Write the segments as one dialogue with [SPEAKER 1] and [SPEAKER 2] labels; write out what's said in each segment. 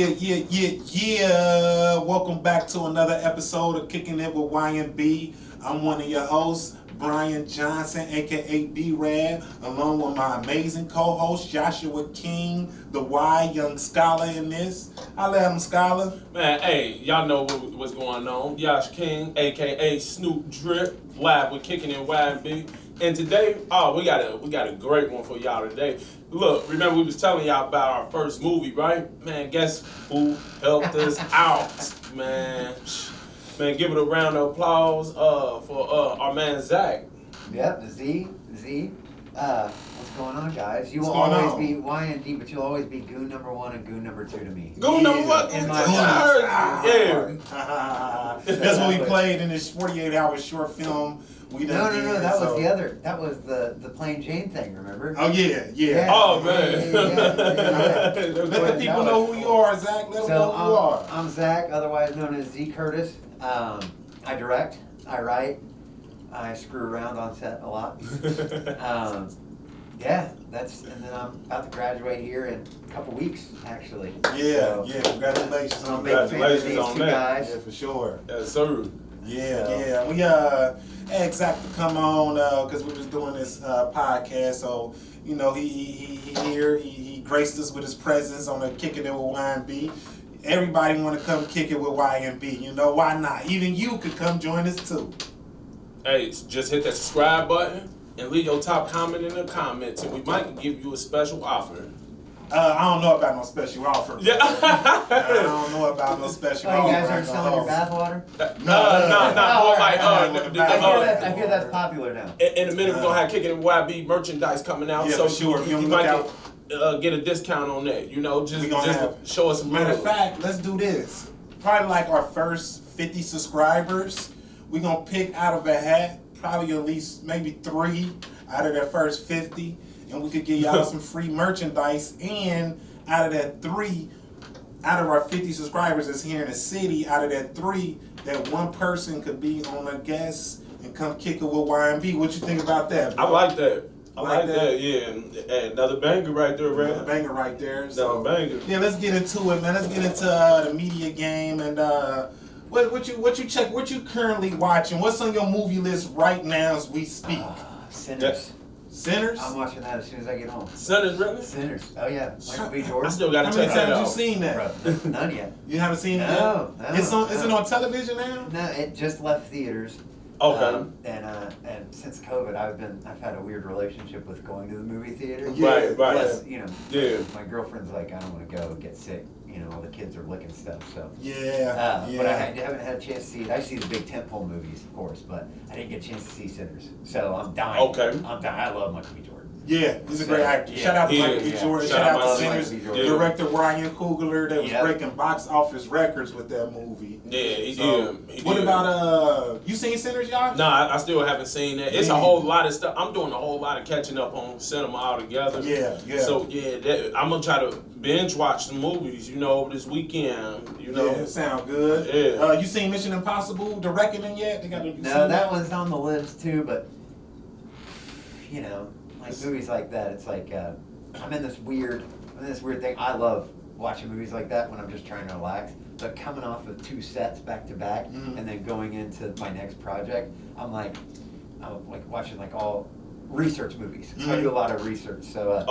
[SPEAKER 1] Yeah. Welcome back to another episode of Kicking It with Y&B. I'm one of your hosts, Brian Johnson, aka B-Rad, along with my amazing co-host, Joshua King, the Y Young Scholar in this. I let him Scholar.
[SPEAKER 2] Man, hey, y'all know what's going on. Josh King, aka Snoop Drip, live with Kicking It Y&B. And today, we got a great one for y'all today. Look, remember we was telling y'all about our first movie, right? Man, guess who helped us out, man? Man, give it a round of applause for our man Zack.
[SPEAKER 3] Yep, Z. What's going on, guys? You will
[SPEAKER 1] What's going
[SPEAKER 3] always be Y&D, but you'll always be goon number one and goon number two to me.
[SPEAKER 2] Goon number one?
[SPEAKER 3] In my
[SPEAKER 2] heart. Yeah.
[SPEAKER 1] That's what we played in this 48-hour short film.
[SPEAKER 3] No, that was the other. That was the Plain Jane thing, remember?
[SPEAKER 1] Oh, yeah.
[SPEAKER 2] Oh, man.
[SPEAKER 1] Let the people know who you are, Zach. Let them know who you are.
[SPEAKER 3] I'm Zach, otherwise known as Z Curtis. I direct, I write, I screw around on set a lot. And then I'm about to graduate here in a couple weeks, actually.
[SPEAKER 1] Yeah, congratulations on that.
[SPEAKER 2] Congratulations on that.
[SPEAKER 3] Guys.
[SPEAKER 1] Yeah, for sure.
[SPEAKER 2] Yes, sir.
[SPEAKER 1] Yeah. We had Zach to come on because we was doing this podcast. So you know he graced us with his presence on the Kicking It with Y&B. Everybody want to come kick it with Y&B. You know why not? Even you could come join us too.
[SPEAKER 2] Hey, just hit that subscribe button and leave your top comment in the comments, and we might give you a special offer.
[SPEAKER 1] I don't know about no special offer.
[SPEAKER 2] Yeah.
[SPEAKER 1] I don't know about no special offer.
[SPEAKER 3] You guys aren't selling your bathwater?
[SPEAKER 1] No.
[SPEAKER 3] I hear that's popular now.
[SPEAKER 2] In a minute, we're going to have Kicking It with YB merchandise coming out.
[SPEAKER 1] Yeah,
[SPEAKER 2] so
[SPEAKER 1] for sure.
[SPEAKER 2] You might get a discount on that. You know, just show us some
[SPEAKER 1] Matter
[SPEAKER 2] love.
[SPEAKER 1] of fact, let's do this. Probably like our first 50 subscribers, we're going to pick out of a hat, probably at least maybe 3 out of that first 50. And we could give y'all some free merchandise. And out of that 3, out of our 50 subscribers that's here in the city, out of that 3, that one person could be on a guest and come kick it with Y&B. What you think about that, bro?
[SPEAKER 2] I like that. I like that. Yeah. And another banger right there, man.
[SPEAKER 1] Another banger right there. So,
[SPEAKER 2] another banger.
[SPEAKER 1] Yeah, let's get into it, man. Let's get into the media game and what you currently watching? What's on your movie list right now as we speak?
[SPEAKER 3] Sinners.
[SPEAKER 1] Sinners?
[SPEAKER 3] I'm watching that as soon as I get home.
[SPEAKER 2] Sinners, really?
[SPEAKER 3] Sinners. Oh yeah. Michael B. Jordan.
[SPEAKER 2] I still got to
[SPEAKER 1] How many
[SPEAKER 2] check that
[SPEAKER 1] times
[SPEAKER 2] out.
[SPEAKER 1] you seen that?
[SPEAKER 3] Bro, none yet.
[SPEAKER 1] You haven't seen it
[SPEAKER 3] No.
[SPEAKER 1] yet? Is it on television now?
[SPEAKER 3] No, it just left theaters.
[SPEAKER 2] Okay.
[SPEAKER 3] And since COVID, I've had a weird relationship with going to the movie theater.
[SPEAKER 2] Right.
[SPEAKER 3] Plus,
[SPEAKER 2] Yeah.
[SPEAKER 3] my girlfriend's like, I don't want to go get sick. All the kids are licking stuff. So.
[SPEAKER 1] Yeah.
[SPEAKER 3] But I haven't had a chance to see it. I see the big tentpole movies, of course, but I didn't get a chance to see Sinners. So I'm dying.
[SPEAKER 2] Okay.
[SPEAKER 3] I'm dying. I love Michael B. Jordan.
[SPEAKER 1] Yeah, he's a great actor.
[SPEAKER 3] Yeah.
[SPEAKER 1] Shout out to
[SPEAKER 2] He
[SPEAKER 1] Michael
[SPEAKER 2] is,
[SPEAKER 1] B.
[SPEAKER 2] yeah.
[SPEAKER 1] Jordan.
[SPEAKER 2] Shout
[SPEAKER 1] Shout
[SPEAKER 2] out
[SPEAKER 1] out to
[SPEAKER 2] to
[SPEAKER 1] Sinners.
[SPEAKER 3] Michael B. Jordan.
[SPEAKER 1] Director Ryan Coogler that was
[SPEAKER 3] Yep.
[SPEAKER 1] breaking box office records with that movie.
[SPEAKER 2] Yeah, he did.
[SPEAKER 1] What about you seen Sinners, y'all?
[SPEAKER 2] Nah, I still haven't seen that. It's a whole lot of stuff. I'm doing a whole lot of catching up on cinema altogether.
[SPEAKER 1] Yeah.
[SPEAKER 2] So I'm gonna try to binge watch some movies, this weekend.
[SPEAKER 1] Yeah, sound good.
[SPEAKER 2] Yeah.
[SPEAKER 1] You seen Mission Impossible, The Reckoning yet?
[SPEAKER 3] No, that one's on the list too, but like movies like that, it's like I'm in this weird thing. I love watching movies like that when I'm just trying to relax. But coming off of 2 sets back to back and then going into my next project, I'm like watching like all research movies. So I do a lot of research. So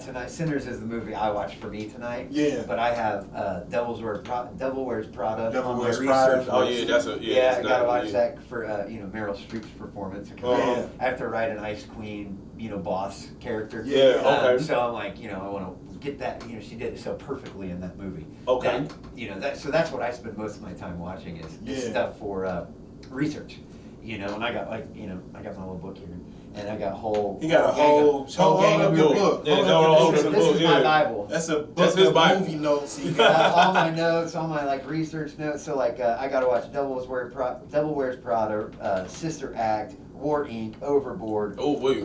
[SPEAKER 3] tonight, Sinners is the movie I watched for me tonight.
[SPEAKER 1] Yeah.
[SPEAKER 3] But I have Devil Wears Prada.
[SPEAKER 1] Devil
[SPEAKER 3] on my
[SPEAKER 1] Wears
[SPEAKER 3] research
[SPEAKER 1] Prada.
[SPEAKER 3] list.
[SPEAKER 2] Oh yeah,
[SPEAKER 3] I gotta watch that for Meryl Streep's performance. I have to write an Ice Queen boss character.
[SPEAKER 2] Yeah, okay.
[SPEAKER 3] So I'm like, I want to get that. She did it so perfectly in that movie.
[SPEAKER 2] Okay.
[SPEAKER 3] So that's what I spend most of my time watching is stuff for research. And I got I got my little book here. And I got whole.
[SPEAKER 1] You got a whole gang of your book.
[SPEAKER 3] This is my Bible.
[SPEAKER 1] That's a book
[SPEAKER 2] That's his
[SPEAKER 1] of
[SPEAKER 2] Bible.
[SPEAKER 1] movie notes. He got
[SPEAKER 3] all my notes, all my research notes. So I got to watch Devil Wears Prada, Sister Act, War Inc., Overboard.
[SPEAKER 2] Oh wait.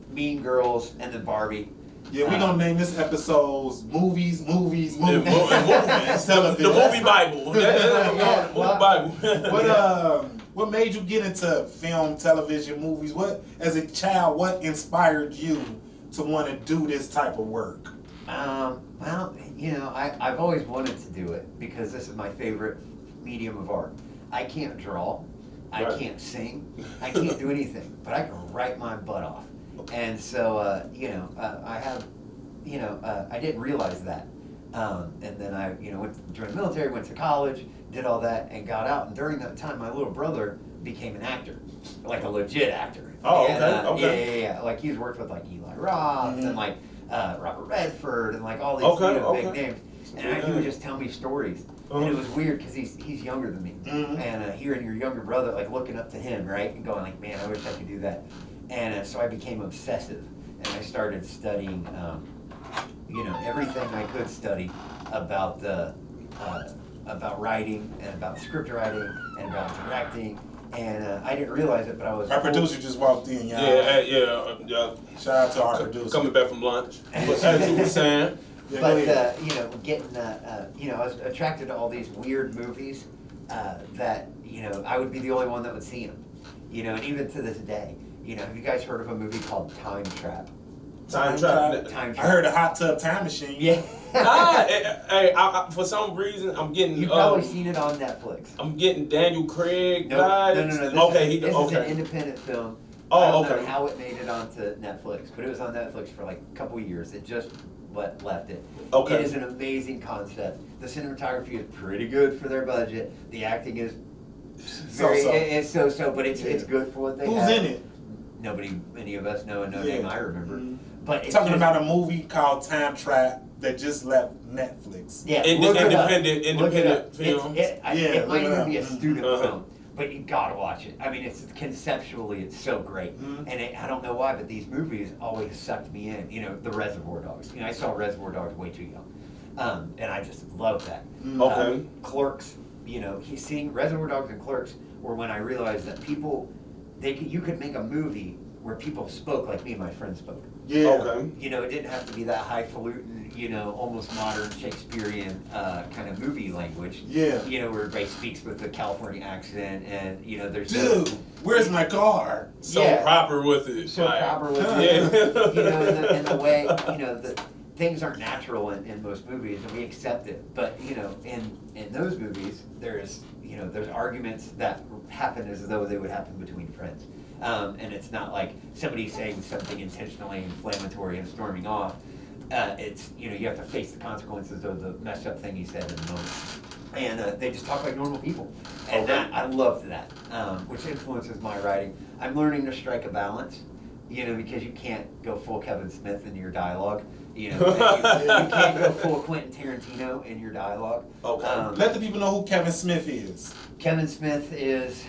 [SPEAKER 3] Mean Girls, and then Barbie.
[SPEAKER 1] Yeah, we're gonna name this episode's movies.
[SPEAKER 2] Movies.
[SPEAKER 1] Television.
[SPEAKER 2] The movie Bible. The movie Bible.
[SPEAKER 1] What made you get into film, television, movies? What, as a child, what inspired you to want to do this type of work?
[SPEAKER 3] Well, I've always wanted to do it because this is my favorite medium of art. I can't draw, I
[SPEAKER 2] Right.
[SPEAKER 3] can't sing, I can't do anything, but I can write my butt off. And so, I have, I didn't realize that. And then I, joined the military, went to college, did all that, and got out. And during that time, my little brother became an actor, like a legit actor.
[SPEAKER 2] Oh, okay,
[SPEAKER 3] And,
[SPEAKER 2] okay.
[SPEAKER 3] Yeah. Like he's worked with like Eli Roth
[SPEAKER 1] Mhm.
[SPEAKER 3] and like Robert Redford and like all these
[SPEAKER 2] Okay,
[SPEAKER 3] big
[SPEAKER 2] okay.
[SPEAKER 3] names. And he would just tell me stories. And it was weird because he's younger than me.
[SPEAKER 1] Mhm.
[SPEAKER 3] And hearing your younger brother, like looking up to him, right? And going like, man, I wish I could do that. And so I became obsessive. And I started studying, everything I could study about about writing and about script writing and about directing. And I didn't realize it, but I was.
[SPEAKER 1] Our producer just walked in, y'all.
[SPEAKER 2] Yeah.
[SPEAKER 1] Shout out to our producer.
[SPEAKER 2] Coming back from lunch. But as you were saying,
[SPEAKER 1] Yeah,
[SPEAKER 3] But
[SPEAKER 1] go ahead.
[SPEAKER 3] I was attracted to all these weird movies that I would be the only one that would see them. And even to this day, have you guys heard of a movie called Time Trap?
[SPEAKER 2] time travel.
[SPEAKER 3] Time
[SPEAKER 1] I
[SPEAKER 3] Trap.
[SPEAKER 1] heard a hot tub time machine.
[SPEAKER 3] Yeah.
[SPEAKER 2] I, for some reason, I'm getting.
[SPEAKER 3] You've probably seen it on Netflix.
[SPEAKER 2] I'm getting Daniel Craig
[SPEAKER 3] No,
[SPEAKER 2] vibes.
[SPEAKER 3] no.
[SPEAKER 2] Okay,
[SPEAKER 3] This is an
[SPEAKER 2] okay.
[SPEAKER 3] independent film.
[SPEAKER 2] Oh,
[SPEAKER 3] I don't know
[SPEAKER 2] okay.
[SPEAKER 3] how it made it onto Netflix, but it was on Netflix for like a couple of years. It just left it.
[SPEAKER 2] Okay.
[SPEAKER 3] It is an amazing concept. The cinematography is pretty good for their budget. The acting is very
[SPEAKER 1] So-so.
[SPEAKER 3] it's so, but it's good for what they
[SPEAKER 1] Who's
[SPEAKER 3] have.
[SPEAKER 1] in it?
[SPEAKER 3] Nobody, any of us know, and no
[SPEAKER 1] Yeah.
[SPEAKER 3] name I remember.
[SPEAKER 1] Mhm.
[SPEAKER 3] But it's
[SPEAKER 1] Talking
[SPEAKER 3] just-
[SPEAKER 1] about a movie called Time Trap that just left Netflix.
[SPEAKER 3] yeah, look it up.
[SPEAKER 2] Independent
[SPEAKER 3] Look it up.
[SPEAKER 2] films.
[SPEAKER 3] It
[SPEAKER 1] Yeah,
[SPEAKER 3] might
[SPEAKER 1] look it
[SPEAKER 3] even
[SPEAKER 1] up.
[SPEAKER 3] be a student
[SPEAKER 2] Uh-huh.
[SPEAKER 3] film, but you gotta watch it. I mean, it's conceptually, it's so great,
[SPEAKER 1] Mhm.
[SPEAKER 3] and I don't know why, but these movies always sucked me in. The Reservoir Dogs. I saw Reservoir Dogs way too young, and I just love that.
[SPEAKER 2] Okay.
[SPEAKER 3] Clerks. He's seeing Reservoir Dogs and Clerks were when I realized that you could make a movie where people spoke like me and my friends spoke.
[SPEAKER 1] Yeah.
[SPEAKER 2] Okay.
[SPEAKER 3] It didn't have to be that highfalutin, almost modern Shakespearean kind of movie language.
[SPEAKER 1] Yeah.
[SPEAKER 3] Where everybody speaks with a California accent, and there's
[SPEAKER 1] Dude, where's my car?
[SPEAKER 2] So
[SPEAKER 3] Yeah.
[SPEAKER 2] proper with it.
[SPEAKER 3] so
[SPEAKER 2] like,
[SPEAKER 3] proper with
[SPEAKER 2] Yeah.
[SPEAKER 3] in the way the things aren't natural in most movies, and we accept it. But in those movies, there's arguments that happen as though they would happen between friends. And it's not like somebody saying something intentionally inflammatory and storming off. It's, you have to face the consequences of the messed up thing he said in the moment. And they just talk like normal people. And
[SPEAKER 2] Okay.
[SPEAKER 3] I loved that, which influences my writing. I'm learning to strike a balance, because you can't go full Kevin Smith in your dialogue. You can't go full Quentin Tarantino in your dialogue.
[SPEAKER 2] Okay.
[SPEAKER 1] Let the people know who Kevin Smith is.
[SPEAKER 3] Kevin Smith is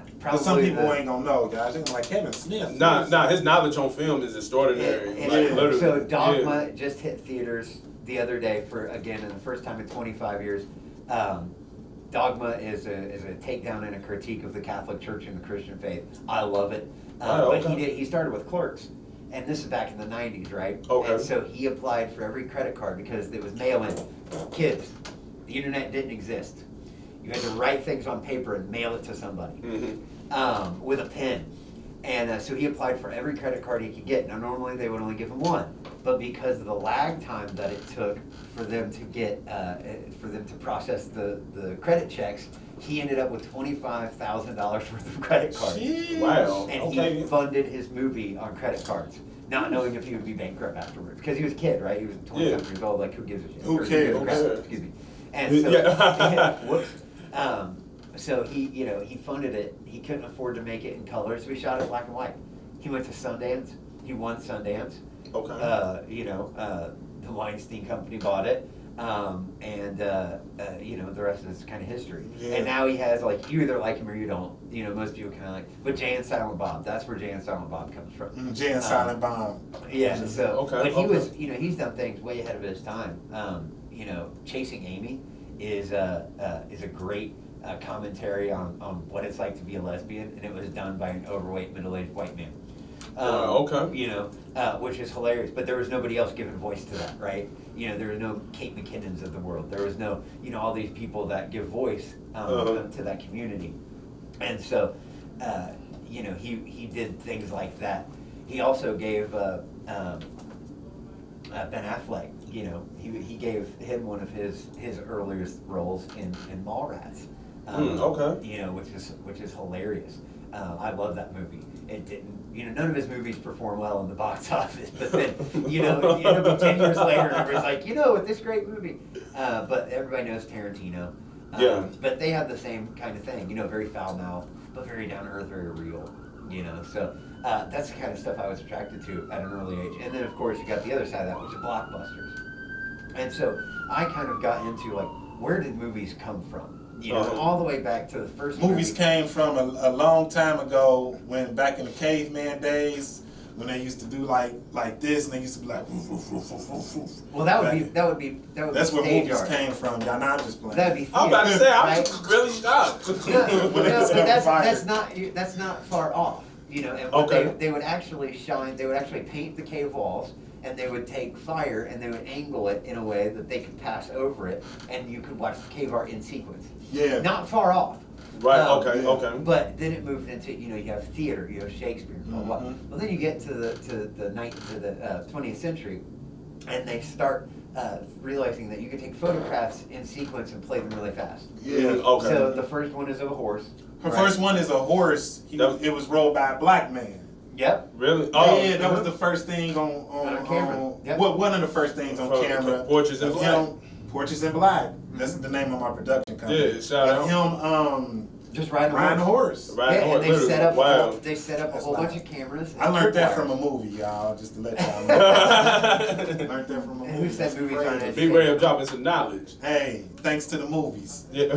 [SPEAKER 1] Because
[SPEAKER 3] probably
[SPEAKER 1] some people
[SPEAKER 3] the-
[SPEAKER 1] ain't gonna know, guys. They're gonna like Kevin Smith.
[SPEAKER 2] Nah, his knowledge on film is extraordinary.
[SPEAKER 3] Yeah,
[SPEAKER 2] Like,
[SPEAKER 3] yeah.
[SPEAKER 2] literally.
[SPEAKER 3] So Dogma
[SPEAKER 2] Yeah.
[SPEAKER 3] just hit theaters the other day for in the first time in 25 years. Dogma is a takedown and a critique of the Catholic Church and the Christian faith. I love it.
[SPEAKER 2] Oh,
[SPEAKER 3] But
[SPEAKER 2] okay.
[SPEAKER 3] he started with Clerks, and this is back in the 90s, right?
[SPEAKER 2] Okay.
[SPEAKER 3] And so he applied for every credit card because it was mail-in. Kids, the internet didn't exist. You had to write things on paper and mail it to somebody. With a pen. And so he applied for every credit card he could get. Now normally they would only give him one, but because of the lag time that it took for them to get, for them to process the credit checks, he ended up with $25,000 worth of credit cards.
[SPEAKER 1] Shit.
[SPEAKER 2] Wow.
[SPEAKER 3] And
[SPEAKER 2] Okay.
[SPEAKER 3] he funded his movie on credit cards, not knowing if he would be bankrupt afterwards. Because he was a kid, right? He was 27 years old. Like, who gives a shit?
[SPEAKER 1] Who
[SPEAKER 3] Or
[SPEAKER 1] cares?
[SPEAKER 3] gives a crap?
[SPEAKER 2] Who cares?
[SPEAKER 3] Excuse me. And so,
[SPEAKER 2] Yeah.
[SPEAKER 3] whoops. So he funded it. He couldn't afford to make it in color, so he shot it black and white. He went to Sundance. He won Sundance.
[SPEAKER 2] Okay.
[SPEAKER 3] The Weinstein Company bought it. The rest is kind of history.
[SPEAKER 1] Yeah.
[SPEAKER 3] And now he has, like, you either like him or you don't. Most people kind of like, but Jay and Silent Bob, that's where Jay and Silent Bob comes from.
[SPEAKER 1] Jay and Silent Bomb.
[SPEAKER 3] Yeah, so,
[SPEAKER 2] Okay,
[SPEAKER 3] but he
[SPEAKER 2] okay.
[SPEAKER 3] was, he's done things way ahead of his time. Chasing Amy is a great commentary on what it's like to be a lesbian, and it was done by an overweight, middle-aged white man.
[SPEAKER 2] Okay.
[SPEAKER 3] Which is hilarious, but there was nobody else giving voice to that, right? There was no Kate McKinnons of the world. There was no, all these people that give voice to that community. And so, he did things like that. He also gave Ben Affleck you know, he gave him one of his earliest roles in Mallrats.
[SPEAKER 2] Okay.
[SPEAKER 3] You know, which is hilarious. I love that movie. It didn't, you know, none of his movies perform well in the box office, but then, you know, it'll be 10 years later, and everybody's like, you know, with this great movie. But everybody knows Tarantino.
[SPEAKER 2] Yeah.
[SPEAKER 3] But they have the same kind of thing, you know, very foul-mouthed, but very down-to-earth, very real, you know. So that's the kind of stuff I was attracted to at an early age. And then, of course, you got the other side of that, which is blockbusters. And so I kind of got into, like, where did movies come from? You know, all the way back to the first
[SPEAKER 1] Movies
[SPEAKER 3] movie.
[SPEAKER 1] came from a long time ago, when back in the caveman days, when they used to do like this, and they used to be like, woof, woof, woof, woof, woof, woof.
[SPEAKER 3] Well, that would be
[SPEAKER 1] That's
[SPEAKER 3] be
[SPEAKER 1] where
[SPEAKER 3] stage
[SPEAKER 1] movies
[SPEAKER 3] art.
[SPEAKER 1] came from. Y'all not just playing.
[SPEAKER 3] That'd be theater,
[SPEAKER 2] I'm about to say, I'm
[SPEAKER 3] right?
[SPEAKER 2] really shocked.
[SPEAKER 3] No,
[SPEAKER 1] When they
[SPEAKER 3] but
[SPEAKER 1] set fire.
[SPEAKER 3] that's not far off. You know, and
[SPEAKER 2] Okay.
[SPEAKER 3] they would actually paint the cave walls, and they would take fire and they would angle it in a way that they could pass over it, and you could watch the cave art in sequence.
[SPEAKER 1] Yeah.
[SPEAKER 3] Not far off.
[SPEAKER 2] Right,
[SPEAKER 1] yeah.
[SPEAKER 2] okay.
[SPEAKER 3] But then it moved into, you know, you have theater, you have Shakespeare, blah, blah, blah.
[SPEAKER 1] Mhm.
[SPEAKER 3] Well, then you get to the 20th century, and they start realizing that you can take photographs in sequence and play them really fast.
[SPEAKER 1] Yeah.
[SPEAKER 2] Okay.
[SPEAKER 3] So the first one is of a horse.
[SPEAKER 1] Her
[SPEAKER 3] right?
[SPEAKER 1] first one is a horse. It was rode by a black man.
[SPEAKER 3] Yep.
[SPEAKER 2] Really?
[SPEAKER 1] Yeah, that was the first thing on
[SPEAKER 3] camera. Yep.
[SPEAKER 1] One of the first things on camera.
[SPEAKER 2] Portraits in
[SPEAKER 1] of
[SPEAKER 2] Black.
[SPEAKER 1] him, Portraits in Black. That's the name of my production company.
[SPEAKER 2] Yeah, shout
[SPEAKER 1] Of
[SPEAKER 2] out.
[SPEAKER 1] him
[SPEAKER 3] Just riding
[SPEAKER 1] riding
[SPEAKER 3] a
[SPEAKER 1] a
[SPEAKER 3] horse.
[SPEAKER 1] horse.
[SPEAKER 2] Right.
[SPEAKER 3] Yeah, and they
[SPEAKER 2] literally.
[SPEAKER 3] set up
[SPEAKER 2] Wow.
[SPEAKER 3] a
[SPEAKER 1] That's
[SPEAKER 3] whole
[SPEAKER 1] live.
[SPEAKER 3] bunch of cameras.
[SPEAKER 1] I
[SPEAKER 3] and
[SPEAKER 1] learned that
[SPEAKER 3] tripwires.
[SPEAKER 1] from a movie, y'all, just to let y'all know. Learned that from a
[SPEAKER 3] And
[SPEAKER 1] movie.
[SPEAKER 3] who said movies aren't
[SPEAKER 1] Crazy.
[SPEAKER 3] as-
[SPEAKER 2] Big way of dropping some knowledge.
[SPEAKER 1] Hey, thanks to the movies.
[SPEAKER 2] Yeah.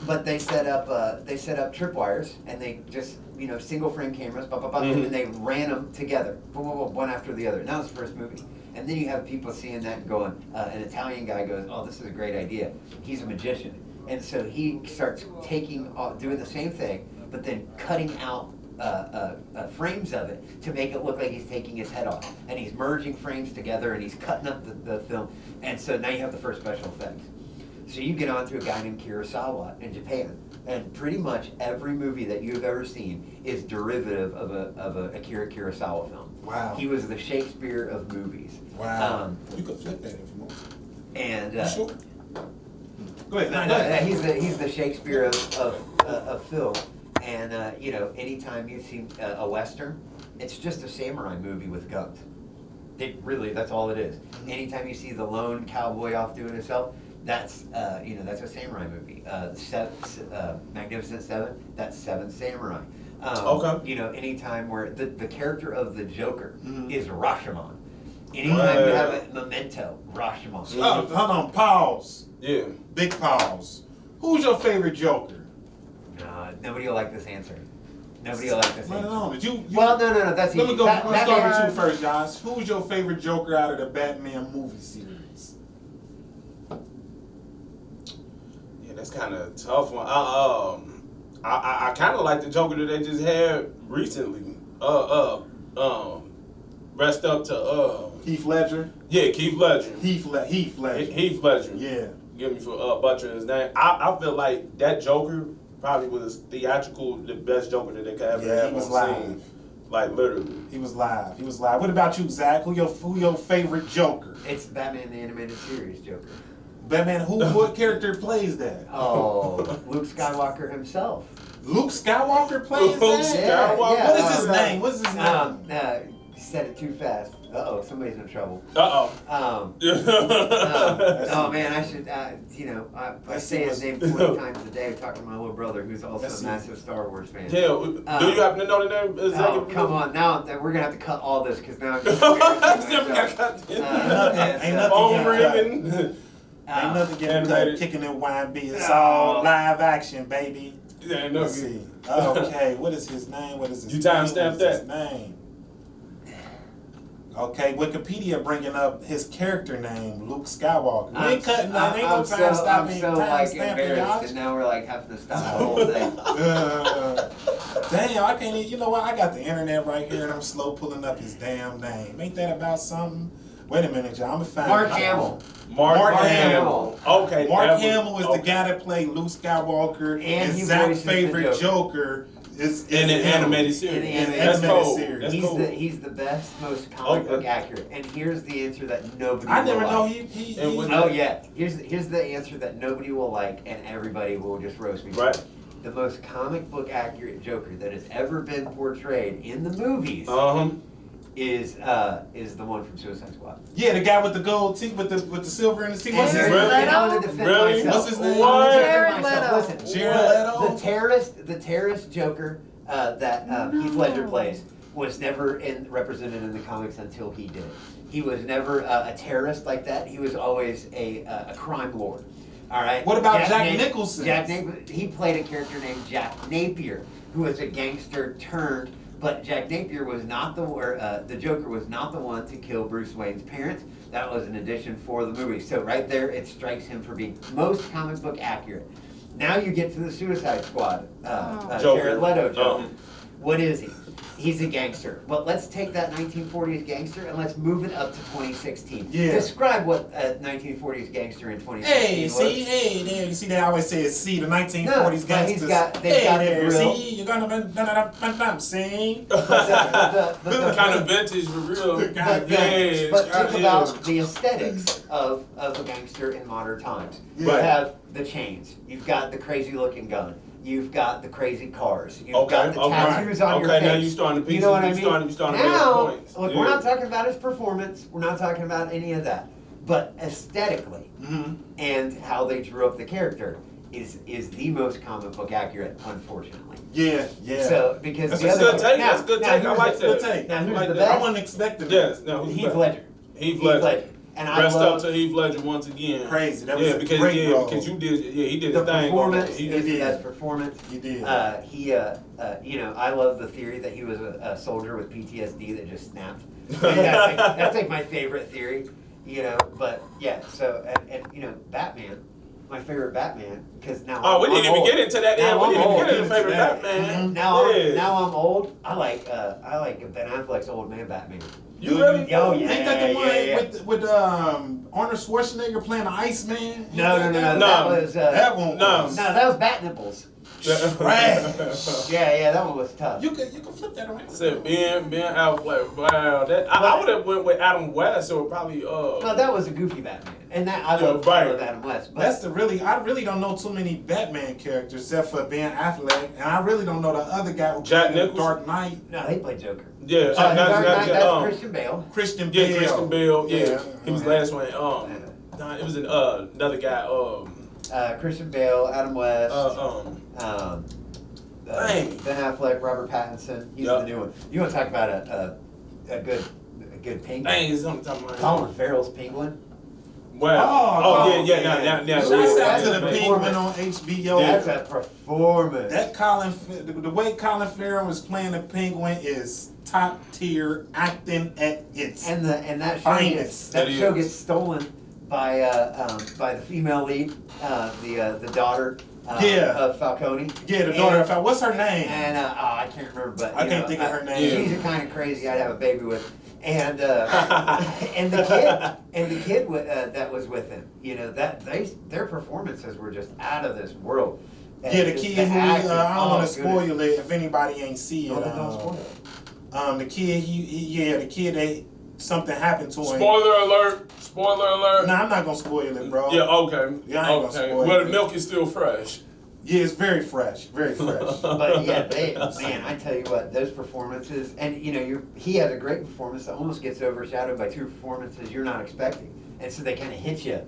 [SPEAKER 3] But they set up tripwires, and they just, you know, single frame cameras,
[SPEAKER 2] Mhm.
[SPEAKER 3] and they ran them together, boom, boom, boom, one after the other. And that was the first movie. And then you have people seeing that and going, an Italian guy goes, oh, this is a great idea. He's a magician. And so he starts doing the same thing, but then cutting out frames of it to make it look like he's taking his head off. And he's merging frames together, and he's cutting up the film. And so now you have the first special effects. So you get on to a guy named Kurosawa in Japan, and pretty much every movie that you've ever seen is derivative of a Akira Kurosawa film.
[SPEAKER 1] Wow.
[SPEAKER 3] He was the Shakespeare of movies.
[SPEAKER 1] Wow. You could flip that if you want.
[SPEAKER 3] And
[SPEAKER 1] You sure? Go ahead.
[SPEAKER 3] no, he's the Shakespeare of film. And you know, anytime you see a western, it's just a samurai movie with guns. That's all it is. Anytime you see the lone cowboy off doing himself, that's that's a samurai movie. Magnificent Seven, that's Seven Samurai.
[SPEAKER 2] Okay.
[SPEAKER 3] You know, anytime where the character of the Joker
[SPEAKER 1] Mhm.
[SPEAKER 3] is Rashomon. Anytime you
[SPEAKER 2] Right.
[SPEAKER 3] have a Memento, Rashomon.
[SPEAKER 1] Oh, hold on, pause.
[SPEAKER 2] Yeah.
[SPEAKER 1] Big pause. Who's your favorite Joker?
[SPEAKER 3] Nobody will like this answer. Nobody will like this
[SPEAKER 1] Run it
[SPEAKER 3] answer.
[SPEAKER 1] on. Did you?
[SPEAKER 3] Well, no, that's
[SPEAKER 1] Let
[SPEAKER 3] easy.
[SPEAKER 1] me go. Let's start with
[SPEAKER 3] Batman-
[SPEAKER 1] you first, Josh. Who's your favorite Joker out of the Batman movie series?
[SPEAKER 2] Yeah, that's kind of a tough one. I kind of like the Joker that they just had recently. Rest up to
[SPEAKER 1] Heath Ledger.
[SPEAKER 2] yeah, Keith Ledger.
[SPEAKER 1] Heath Ledger.
[SPEAKER 2] Heath Ledger.
[SPEAKER 1] Yeah.
[SPEAKER 2] Give me for butchering his name. I feel like that Joker probably was theatrical, the best Joker that they could ever
[SPEAKER 1] Yeah,
[SPEAKER 2] have
[SPEAKER 1] he was
[SPEAKER 2] on
[SPEAKER 1] live.
[SPEAKER 2] scene. Like literally.
[SPEAKER 1] He was live. What about you, Zach? Who your favorite Joker?
[SPEAKER 3] It's Batman the Animated Series Joker.
[SPEAKER 1] Batman. What character plays that?
[SPEAKER 3] Oh, Luke Skywalker himself.
[SPEAKER 1] Luke Skywalker plays
[SPEAKER 2] Luke
[SPEAKER 1] that.
[SPEAKER 2] Skywalker?
[SPEAKER 1] What is his name? What's his name?
[SPEAKER 3] You said it too fast. Uh-oh, somebody's in trouble.
[SPEAKER 2] Uh-oh.
[SPEAKER 3] Oh man, I should, I
[SPEAKER 1] Let's
[SPEAKER 3] say
[SPEAKER 1] see
[SPEAKER 3] his name 40 times a day talking to my little brother who's also
[SPEAKER 1] Let's
[SPEAKER 3] a
[SPEAKER 1] see.
[SPEAKER 3] massive Star Wars fan.
[SPEAKER 2] Yeah, do you happen to know the name?
[SPEAKER 3] Oh, come on, now we're gonna have to cut all this because now I'm just
[SPEAKER 1] Ain't nothing
[SPEAKER 2] Phone
[SPEAKER 1] getting
[SPEAKER 2] ringing.
[SPEAKER 1] Ain't nothing getting cut.
[SPEAKER 2] Animated.
[SPEAKER 1] Kicking in YB. It's all live action, baby.
[SPEAKER 2] Yeah, no
[SPEAKER 1] Let's see. Okay, what is his name? What is his
[SPEAKER 2] You
[SPEAKER 1] name?
[SPEAKER 2] timestamp
[SPEAKER 1] What is his
[SPEAKER 2] that?
[SPEAKER 1] name? Okay, Wikipedia bringing up his character name, Luke Skywalker. We ain't cutting that. Ain't no time stopping.
[SPEAKER 3] I'm so like embarrassed, and now we're like having to stop the whole thing.
[SPEAKER 1] Damn, I can't even, you know what? I got the internet right here and I'm slow pulling up his damn name. Ain't that about something? Wait a minute, y'all. I'm gonna find
[SPEAKER 3] Mark
[SPEAKER 1] out.
[SPEAKER 3] Hamill.
[SPEAKER 2] Mark
[SPEAKER 1] Hamill.
[SPEAKER 2] Okay.
[SPEAKER 1] Mark
[SPEAKER 2] that was-
[SPEAKER 1] Hamill is the
[SPEAKER 2] okay.
[SPEAKER 1] guy that played Luke Skywalker
[SPEAKER 3] And
[SPEAKER 1] and
[SPEAKER 3] he
[SPEAKER 1] Zach's
[SPEAKER 3] voices the
[SPEAKER 1] favorite
[SPEAKER 3] Joker.
[SPEAKER 1] Joker. It's
[SPEAKER 2] in the
[SPEAKER 1] him.
[SPEAKER 2] animated series.
[SPEAKER 3] In the animated
[SPEAKER 2] That's cool.
[SPEAKER 1] series.
[SPEAKER 2] That's
[SPEAKER 3] He's
[SPEAKER 2] cool.
[SPEAKER 3] he's the best, most comic book accurate. And here's the answer that nobody
[SPEAKER 1] I
[SPEAKER 3] will
[SPEAKER 1] never know
[SPEAKER 3] like.
[SPEAKER 1] he
[SPEAKER 2] And when-
[SPEAKER 3] Oh yeah, here's the answer that nobody will like, and everybody will just roast me.
[SPEAKER 2] Right.
[SPEAKER 3] For. The most comic book accurate Joker that has ever been portrayed in the movies is the one from Suicide Squad.
[SPEAKER 1] Yeah, the guy with the gold teeth, with the silver in his teeth. What's his
[SPEAKER 3] And
[SPEAKER 1] name?
[SPEAKER 2] Really?
[SPEAKER 3] and I'm gonna defend
[SPEAKER 2] Really?
[SPEAKER 3] myself.
[SPEAKER 1] What's his name?
[SPEAKER 3] I'm gonna
[SPEAKER 2] Jared
[SPEAKER 3] defend myself.
[SPEAKER 4] Leto.
[SPEAKER 3] Listen,
[SPEAKER 1] Jared Leto?
[SPEAKER 3] the terrorist Joker that Heath Ledger plays was never represented in the comics until he did. He was never a terrorist like that. He was always a crime lord. All right.
[SPEAKER 1] What about Jack Nicholson?
[SPEAKER 3] He played a character named Jack Napier, who was a gangster turned. But Jack Napier was not the Joker was not the one to kill Bruce Wayne's parents. That was an addition for the movie. So right there, it strikes him for being most comic book accurate. Now you get to the Suicide Squad,
[SPEAKER 2] Joker.
[SPEAKER 3] Jared Leto Joker. What is he? He's a gangster. But let's take that 1940s gangster and let's move it up to 2016.
[SPEAKER 1] Yeah.
[SPEAKER 3] Describe what a 1940s gangster in 2016
[SPEAKER 1] Hey,
[SPEAKER 3] was.
[SPEAKER 1] see, hey there. You see, they always say it's C, the 1940s
[SPEAKER 3] No, but
[SPEAKER 1] gangsters.
[SPEAKER 3] they've got
[SPEAKER 1] hey
[SPEAKER 3] the
[SPEAKER 1] there,
[SPEAKER 3] grill.
[SPEAKER 1] see, you're gonna see.
[SPEAKER 2] Kind of vintage for real.
[SPEAKER 1] But
[SPEAKER 3] think about the aesthetics of a gangster in modern times. You
[SPEAKER 1] Yeah.
[SPEAKER 3] have the chains. You've got the crazy looking gun. You've got the crazy cars. You've
[SPEAKER 2] Okay,
[SPEAKER 3] got the
[SPEAKER 2] okay.
[SPEAKER 3] tattoos on your
[SPEAKER 2] Okay,
[SPEAKER 3] face.
[SPEAKER 2] now you starting to piece
[SPEAKER 3] You know what I
[SPEAKER 2] you
[SPEAKER 3] mean?
[SPEAKER 2] starting to make
[SPEAKER 3] Now,
[SPEAKER 2] points.
[SPEAKER 3] look,
[SPEAKER 2] Yeah.
[SPEAKER 3] we're not talking about his performance. We're not talking about any of that. But aesthetically and how they drew up the character is the most comic book accurate, unfortunately.
[SPEAKER 1] Yeah, yeah.
[SPEAKER 3] So because
[SPEAKER 1] That's
[SPEAKER 3] the
[SPEAKER 1] a
[SPEAKER 3] other
[SPEAKER 2] good take. That's a good take. I
[SPEAKER 3] here's
[SPEAKER 2] like
[SPEAKER 3] the-
[SPEAKER 1] good
[SPEAKER 2] that.
[SPEAKER 1] take.
[SPEAKER 3] Now here's
[SPEAKER 2] Like
[SPEAKER 3] the
[SPEAKER 2] that.
[SPEAKER 1] I
[SPEAKER 3] best.
[SPEAKER 1] wasn't expecting
[SPEAKER 2] Yes,
[SPEAKER 1] that.
[SPEAKER 2] no,
[SPEAKER 3] Heath Ledger.
[SPEAKER 2] Heath Ledger.
[SPEAKER 3] And I
[SPEAKER 2] Rest
[SPEAKER 3] love
[SPEAKER 2] up to Heath Ledger once again.
[SPEAKER 1] Crazy. That was a
[SPEAKER 2] because
[SPEAKER 1] great role.
[SPEAKER 2] because you did he did
[SPEAKER 3] the
[SPEAKER 2] his thing.
[SPEAKER 3] performance.
[SPEAKER 2] He
[SPEAKER 3] Is
[SPEAKER 2] did.
[SPEAKER 3] the best performance.
[SPEAKER 1] He did.
[SPEAKER 3] I love the theory that he was a soldier with PTSD that just snapped. That's like my favorite theory, But yeah, so and Batman, my favorite Batman, because now.
[SPEAKER 2] Oh, we
[SPEAKER 3] I'm
[SPEAKER 2] didn't even
[SPEAKER 3] old.
[SPEAKER 2] get into that.
[SPEAKER 3] Now
[SPEAKER 2] Yeah, we
[SPEAKER 3] I'm
[SPEAKER 2] didn't even
[SPEAKER 3] old.
[SPEAKER 2] get into favorite
[SPEAKER 1] That.
[SPEAKER 2] Batman.
[SPEAKER 3] Now
[SPEAKER 2] Yeah.
[SPEAKER 3] I'm old. I like Ben Affleck's old man Batman.
[SPEAKER 2] You really?
[SPEAKER 3] Oh yeah.
[SPEAKER 1] Ain't that the one
[SPEAKER 3] yeah.
[SPEAKER 1] with Arnold Schwarzenegger playing the Iceman?
[SPEAKER 3] No.
[SPEAKER 2] No.
[SPEAKER 3] That was
[SPEAKER 1] That one
[SPEAKER 2] No.
[SPEAKER 1] was
[SPEAKER 3] that was Bat Nipples.
[SPEAKER 1] trash.
[SPEAKER 3] Yeah, that one was tough.
[SPEAKER 1] You can flip that around.
[SPEAKER 2] Said Ben Affleck. Wow, I would have went with Adam West or probably
[SPEAKER 3] No, that was a goofy Batman, and that I
[SPEAKER 2] Yeah,
[SPEAKER 3] love
[SPEAKER 2] right.
[SPEAKER 3] Adam West. But
[SPEAKER 1] That's I really don't know too many Batman characters except for Ben Affleck, and I really don't know the other guy who
[SPEAKER 2] Jack
[SPEAKER 1] played in
[SPEAKER 2] Nicholson?
[SPEAKER 1] Dark Knight.
[SPEAKER 3] no, they played Joker.
[SPEAKER 2] Yeah,
[SPEAKER 3] Dark Knight, that's
[SPEAKER 2] um,
[SPEAKER 3] Christian Bale.
[SPEAKER 1] Christian
[SPEAKER 2] yeah,
[SPEAKER 1] Bale.
[SPEAKER 2] Christian Bale. Yeah, he was
[SPEAKER 1] Yeah.
[SPEAKER 2] last one. Nah, it was another guy.
[SPEAKER 3] Christian Bale, Adam West,
[SPEAKER 2] Dang.
[SPEAKER 3] Ben Affleck, Robert Pattinson. He's
[SPEAKER 2] Yup.
[SPEAKER 3] the new one. You want to talk about a good penguin?
[SPEAKER 2] Dang, it's on the top of my head.
[SPEAKER 3] Colin Farrell's Penguin.
[SPEAKER 2] Wow.
[SPEAKER 1] Oh,
[SPEAKER 2] yeah. Now.
[SPEAKER 1] Shouts out to the
[SPEAKER 3] Yeah.
[SPEAKER 1] Penguin on HBO.
[SPEAKER 3] That's a performance.
[SPEAKER 1] That the way Colin Farrell was playing the Penguin is top tier acting at its.
[SPEAKER 3] And that show
[SPEAKER 1] Finest.
[SPEAKER 2] That
[SPEAKER 3] show
[SPEAKER 2] is.
[SPEAKER 3] gets stolen by the female lead, the daughter of Falcone.
[SPEAKER 1] Yeah, the daughter of what's her name?
[SPEAKER 3] And I can't remember, but
[SPEAKER 1] I can't think of her name.
[SPEAKER 3] She's the kind of crazy I'd have a baby with, and and the kid that was with him. Their performances were just out of this world. And
[SPEAKER 1] Yeah, the
[SPEAKER 3] just
[SPEAKER 1] kid who
[SPEAKER 3] acting,
[SPEAKER 1] I don't want to
[SPEAKER 3] goodness.
[SPEAKER 1] spoil it if anybody ain't see it.
[SPEAKER 3] No, don't spoil it.
[SPEAKER 1] The kid, the kid, something happened to him.
[SPEAKER 2] Spoiler alert! Spoiler alert!
[SPEAKER 1] Nah, I'm not gonna spoil it, bro.
[SPEAKER 2] Yeah, okay.
[SPEAKER 1] Yeah, I ain't gonna
[SPEAKER 2] okay.
[SPEAKER 1] spoil
[SPEAKER 2] Well,
[SPEAKER 1] it.
[SPEAKER 2] the milk is still fresh.
[SPEAKER 1] Yeah, it's very fresh, very fresh.
[SPEAKER 3] But yeah, man, I tell you what, those performances, and he has a great performance that almost gets overshadowed by two performances you're not expecting, and so they kind of hit you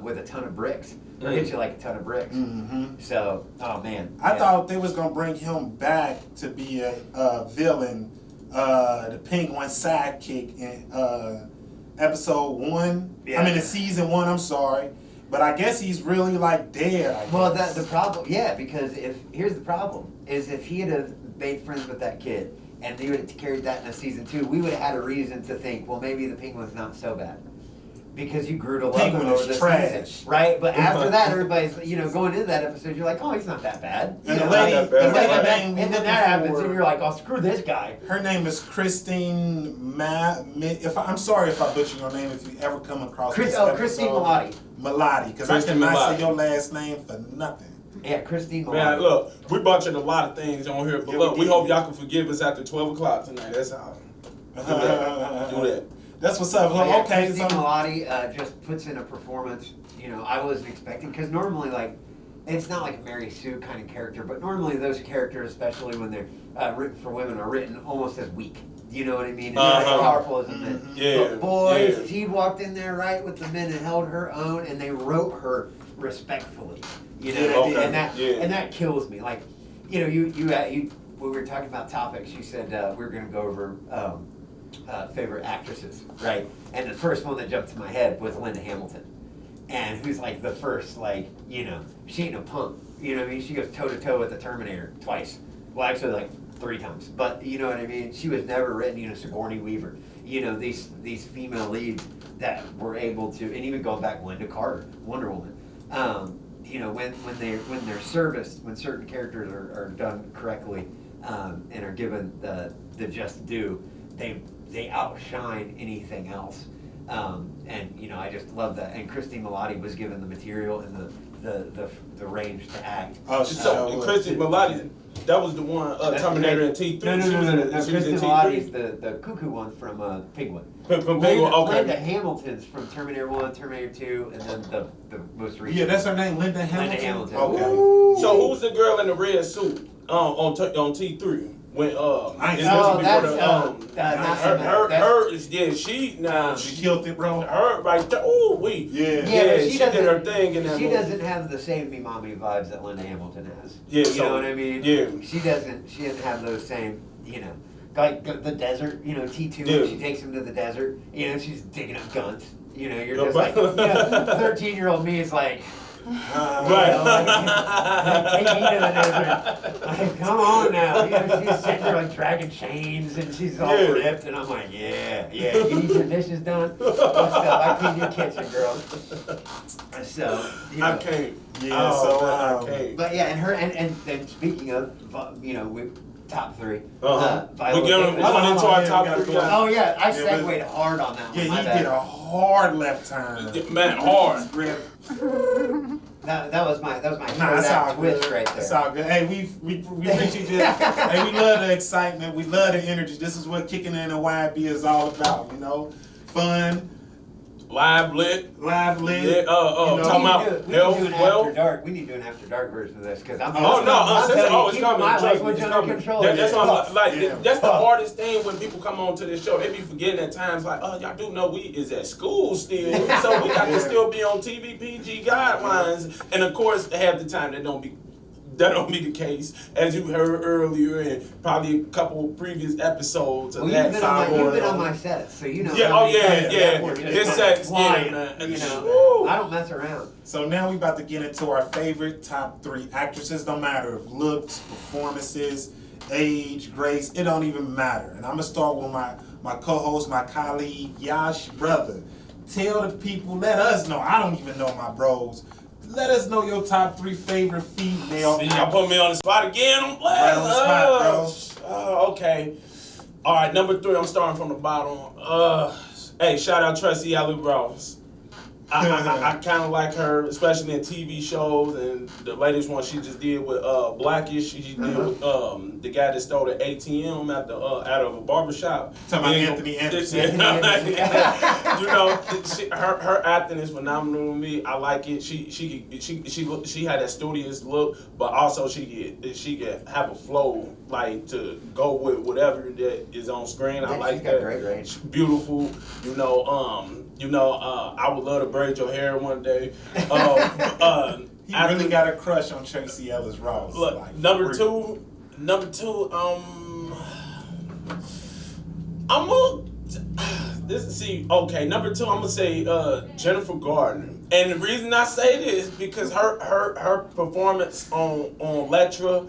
[SPEAKER 3] with a ton of bricks, or hit you like a ton of bricks.
[SPEAKER 1] Mm-hmm.
[SPEAKER 3] So, oh man,
[SPEAKER 1] I thought they was gonna bring him back to be a villain, the Penguin sidekick in episode 1.
[SPEAKER 3] Yeah.
[SPEAKER 1] I mean, in season 1. I'm sorry, but I guess he's really like dead. I
[SPEAKER 3] Well,
[SPEAKER 1] guess.
[SPEAKER 3] the problem, yeah, because here's the problem is if he had made friends with that kid and they would have carried that into season 2, we would have had a reason to think, well, maybe the Penguin's not so bad. Because you grew to love him
[SPEAKER 1] Penguin
[SPEAKER 3] over
[SPEAKER 1] is
[SPEAKER 3] the
[SPEAKER 1] trash.
[SPEAKER 3] season, right? But after that, everybody's going into that episode, you're like, oh, he's not that bad.
[SPEAKER 1] And the
[SPEAKER 3] You know,
[SPEAKER 1] lady-
[SPEAKER 3] and
[SPEAKER 2] the
[SPEAKER 3] then
[SPEAKER 2] lady
[SPEAKER 3] that-
[SPEAKER 1] name we
[SPEAKER 3] and then
[SPEAKER 1] looking
[SPEAKER 3] that happens,
[SPEAKER 1] for-
[SPEAKER 3] and you're like, oh, screw this guy.
[SPEAKER 1] Her name is Christine I'm sorry if I butcher your name if you ever come across this episode.
[SPEAKER 3] Christine Milotti.
[SPEAKER 1] Milotti, because I
[SPEAKER 2] Christine
[SPEAKER 1] cannot
[SPEAKER 2] Milotti.
[SPEAKER 1] say your last name for nothing.
[SPEAKER 3] Yeah, Christine Milani.
[SPEAKER 2] Man, look, we bunching a lot of things on here, but look, we hope y'all can forgive us after 12 o'clock tonight. That's all. Do that.
[SPEAKER 1] That's what's up.
[SPEAKER 3] Yeah,
[SPEAKER 1] Okay,
[SPEAKER 3] Christine
[SPEAKER 1] so
[SPEAKER 3] Milani just puts in a performance, I wasn't expecting, because normally, like, it's not like a Mary Sue kind of character, but normally those characters, especially when they're written for women, are written almost as weak. You know what I mean? It's not as powerful as a man.
[SPEAKER 2] Yeah,
[SPEAKER 3] But boys,
[SPEAKER 2] yeah.
[SPEAKER 3] she walked in there right with the men and held her own, and they wrote her respectfully. You know what I mean?
[SPEAKER 2] Okay,
[SPEAKER 3] And that kills me. Like, when we were talking about topics, you said we were going to go over favorite actresses, right? And the first one that jumped to my head was Linda Hamilton, and who's like the first, like, she ain't a punk. You know what I mean? She goes toe to toe with the Terminator twice. Well, actually, like 3 times. But you know what I mean? She was never written, Sigourney Weaver. These female leads that were able to, and even going back, Linda Carter, Wonder Woman. When they're serviced, when certain characters are done correctly, and are given the just due, they outshine anything else. I just love that. And Christine Milani was given the material and the range to act.
[SPEAKER 1] Oh,
[SPEAKER 2] So, Christy Milani, that was the one, Terminator in T3.
[SPEAKER 3] No.
[SPEAKER 2] She was in
[SPEAKER 3] Christine
[SPEAKER 2] T3.
[SPEAKER 3] Milani's the cuckoo one from Penguin.
[SPEAKER 2] From Penguin, okay.
[SPEAKER 3] Linda Hamilton's from Terminator 1, Terminator 2, and then the most recent.
[SPEAKER 1] yeah, that's her name, Linda Hamilton.
[SPEAKER 3] Linda Hamilton.
[SPEAKER 1] Okay.
[SPEAKER 2] So who's the girl in the red suit on T3? When
[SPEAKER 1] I ain't
[SPEAKER 3] No, that's
[SPEAKER 1] She killed it, bro.
[SPEAKER 2] her right there. Ooh,
[SPEAKER 1] Yeah.
[SPEAKER 3] but
[SPEAKER 2] she did her thing in that
[SPEAKER 3] She
[SPEAKER 2] movie.
[SPEAKER 3] doesn't have the Save Me Mommy vibes that Linda Hamilton has.
[SPEAKER 2] Yeah,
[SPEAKER 3] You
[SPEAKER 2] so-
[SPEAKER 3] know what I mean?
[SPEAKER 2] yeah.
[SPEAKER 3] She doesn't have those same, like the desert, T2,
[SPEAKER 2] Yeah.
[SPEAKER 3] when she takes him to the desert, she's digging up guns. You're
[SPEAKER 2] Yeah,
[SPEAKER 3] just
[SPEAKER 2] but-
[SPEAKER 3] like, 13-year-old me is like,
[SPEAKER 2] Right.
[SPEAKER 3] take me to the desert. Like, come on now. She's sitting there like dragging chains and she's all
[SPEAKER 2] Yeah.
[SPEAKER 3] ripped, and I'm like, yeah. You need your dishes done? What's up? I clean your kitchen, girl. So,
[SPEAKER 2] I can't.
[SPEAKER 1] Yeah,
[SPEAKER 2] Oh,
[SPEAKER 1] so,
[SPEAKER 2] man, I can't.
[SPEAKER 3] But yeah, and her, and speaking of, we top 3.
[SPEAKER 2] Uh-huh.
[SPEAKER 3] Viola
[SPEAKER 2] We going
[SPEAKER 3] Davis.
[SPEAKER 2] into our
[SPEAKER 1] yeah,
[SPEAKER 2] top
[SPEAKER 1] we gotta
[SPEAKER 2] 3
[SPEAKER 1] go.
[SPEAKER 2] guys.
[SPEAKER 3] Oh yeah, I
[SPEAKER 1] Yeah, but-
[SPEAKER 3] segued hard on that one.
[SPEAKER 1] Yeah,
[SPEAKER 3] my
[SPEAKER 1] he
[SPEAKER 3] bad.
[SPEAKER 1] did a hard left turn.
[SPEAKER 2] Man, hard.
[SPEAKER 3] That was my
[SPEAKER 1] Nah, that's
[SPEAKER 3] throwback
[SPEAKER 1] all
[SPEAKER 3] twist
[SPEAKER 1] good.
[SPEAKER 3] right there.
[SPEAKER 1] That's all good. Hey, we appreciate this. Hey, we love the excitement. We love the energy. This is what kicking in the YB is all about. Fun,
[SPEAKER 2] Live lit.
[SPEAKER 1] live lit.
[SPEAKER 2] Yeah, talking about
[SPEAKER 3] we
[SPEAKER 2] health,
[SPEAKER 3] need to do an
[SPEAKER 2] wealth.
[SPEAKER 3] after dark. We need to do an after dark version of this because I'm.
[SPEAKER 2] Oh no!
[SPEAKER 3] I'm telling you,
[SPEAKER 2] It's
[SPEAKER 3] keeping
[SPEAKER 2] coming.
[SPEAKER 3] my
[SPEAKER 2] Trust me,
[SPEAKER 3] language
[SPEAKER 2] it's
[SPEAKER 3] under
[SPEAKER 2] coming.
[SPEAKER 3] control.
[SPEAKER 2] That's what I'm like.
[SPEAKER 1] Yeah.
[SPEAKER 2] That's the hardest thing when people come on to this show. They be forgetting at times like, oh, y'all do know we is at school still, so we got to still be on TVPG guidelines. And of course, half the time that don't be the case, as you heard earlier, and probably a couple previous episodes of
[SPEAKER 3] Well,
[SPEAKER 2] that.
[SPEAKER 3] you've been on my set, so you know.
[SPEAKER 2] Yeah,
[SPEAKER 3] how
[SPEAKER 2] oh
[SPEAKER 3] many
[SPEAKER 2] yeah,
[SPEAKER 3] times
[SPEAKER 2] yeah.
[SPEAKER 3] that was just
[SPEAKER 2] His
[SPEAKER 3] like
[SPEAKER 2] sets,
[SPEAKER 3] flying,
[SPEAKER 2] yeah, man.
[SPEAKER 3] Woo. I don't mess around.
[SPEAKER 1] So now we about to get into our favorite top 3 actresses. Don't matter if looks, performances, age, grace. It don't even matter. And I'm gonna start with my co-host, my colleague, Yash brother. Tell the people, let us know. I don't even know my bros. Let us know your top 3 favorite female.
[SPEAKER 2] See, y'all put me on the spot again. I'm blessed.
[SPEAKER 1] Right on the spot,
[SPEAKER 2] Oh, okay. All right, number 3. I'm starting from the bottom. Hey, shout out Tracy Ellis Ross. I kind of like her, especially in TV shows, and the latest one she just did with Blackish. She did with the guy that stole the ATM out of a barbershop.
[SPEAKER 1] Talking about Anthony Anderson.
[SPEAKER 2] Her acting is phenomenal to me. I like it. She had that studious look, but also she can have a flow like to go with whatever that is on screen. I like
[SPEAKER 3] she's got
[SPEAKER 2] that.
[SPEAKER 3] great range.
[SPEAKER 2] She's beautiful. I would love to braid your hair one day.
[SPEAKER 1] He really got a crush on Tracy Ellis Ross.
[SPEAKER 2] Look,
[SPEAKER 1] like,
[SPEAKER 2] number
[SPEAKER 1] for
[SPEAKER 2] two, I'm gonna number 2, I'm gonna say Jennifer Gardner. And the reason I say this because her performance on Elektra,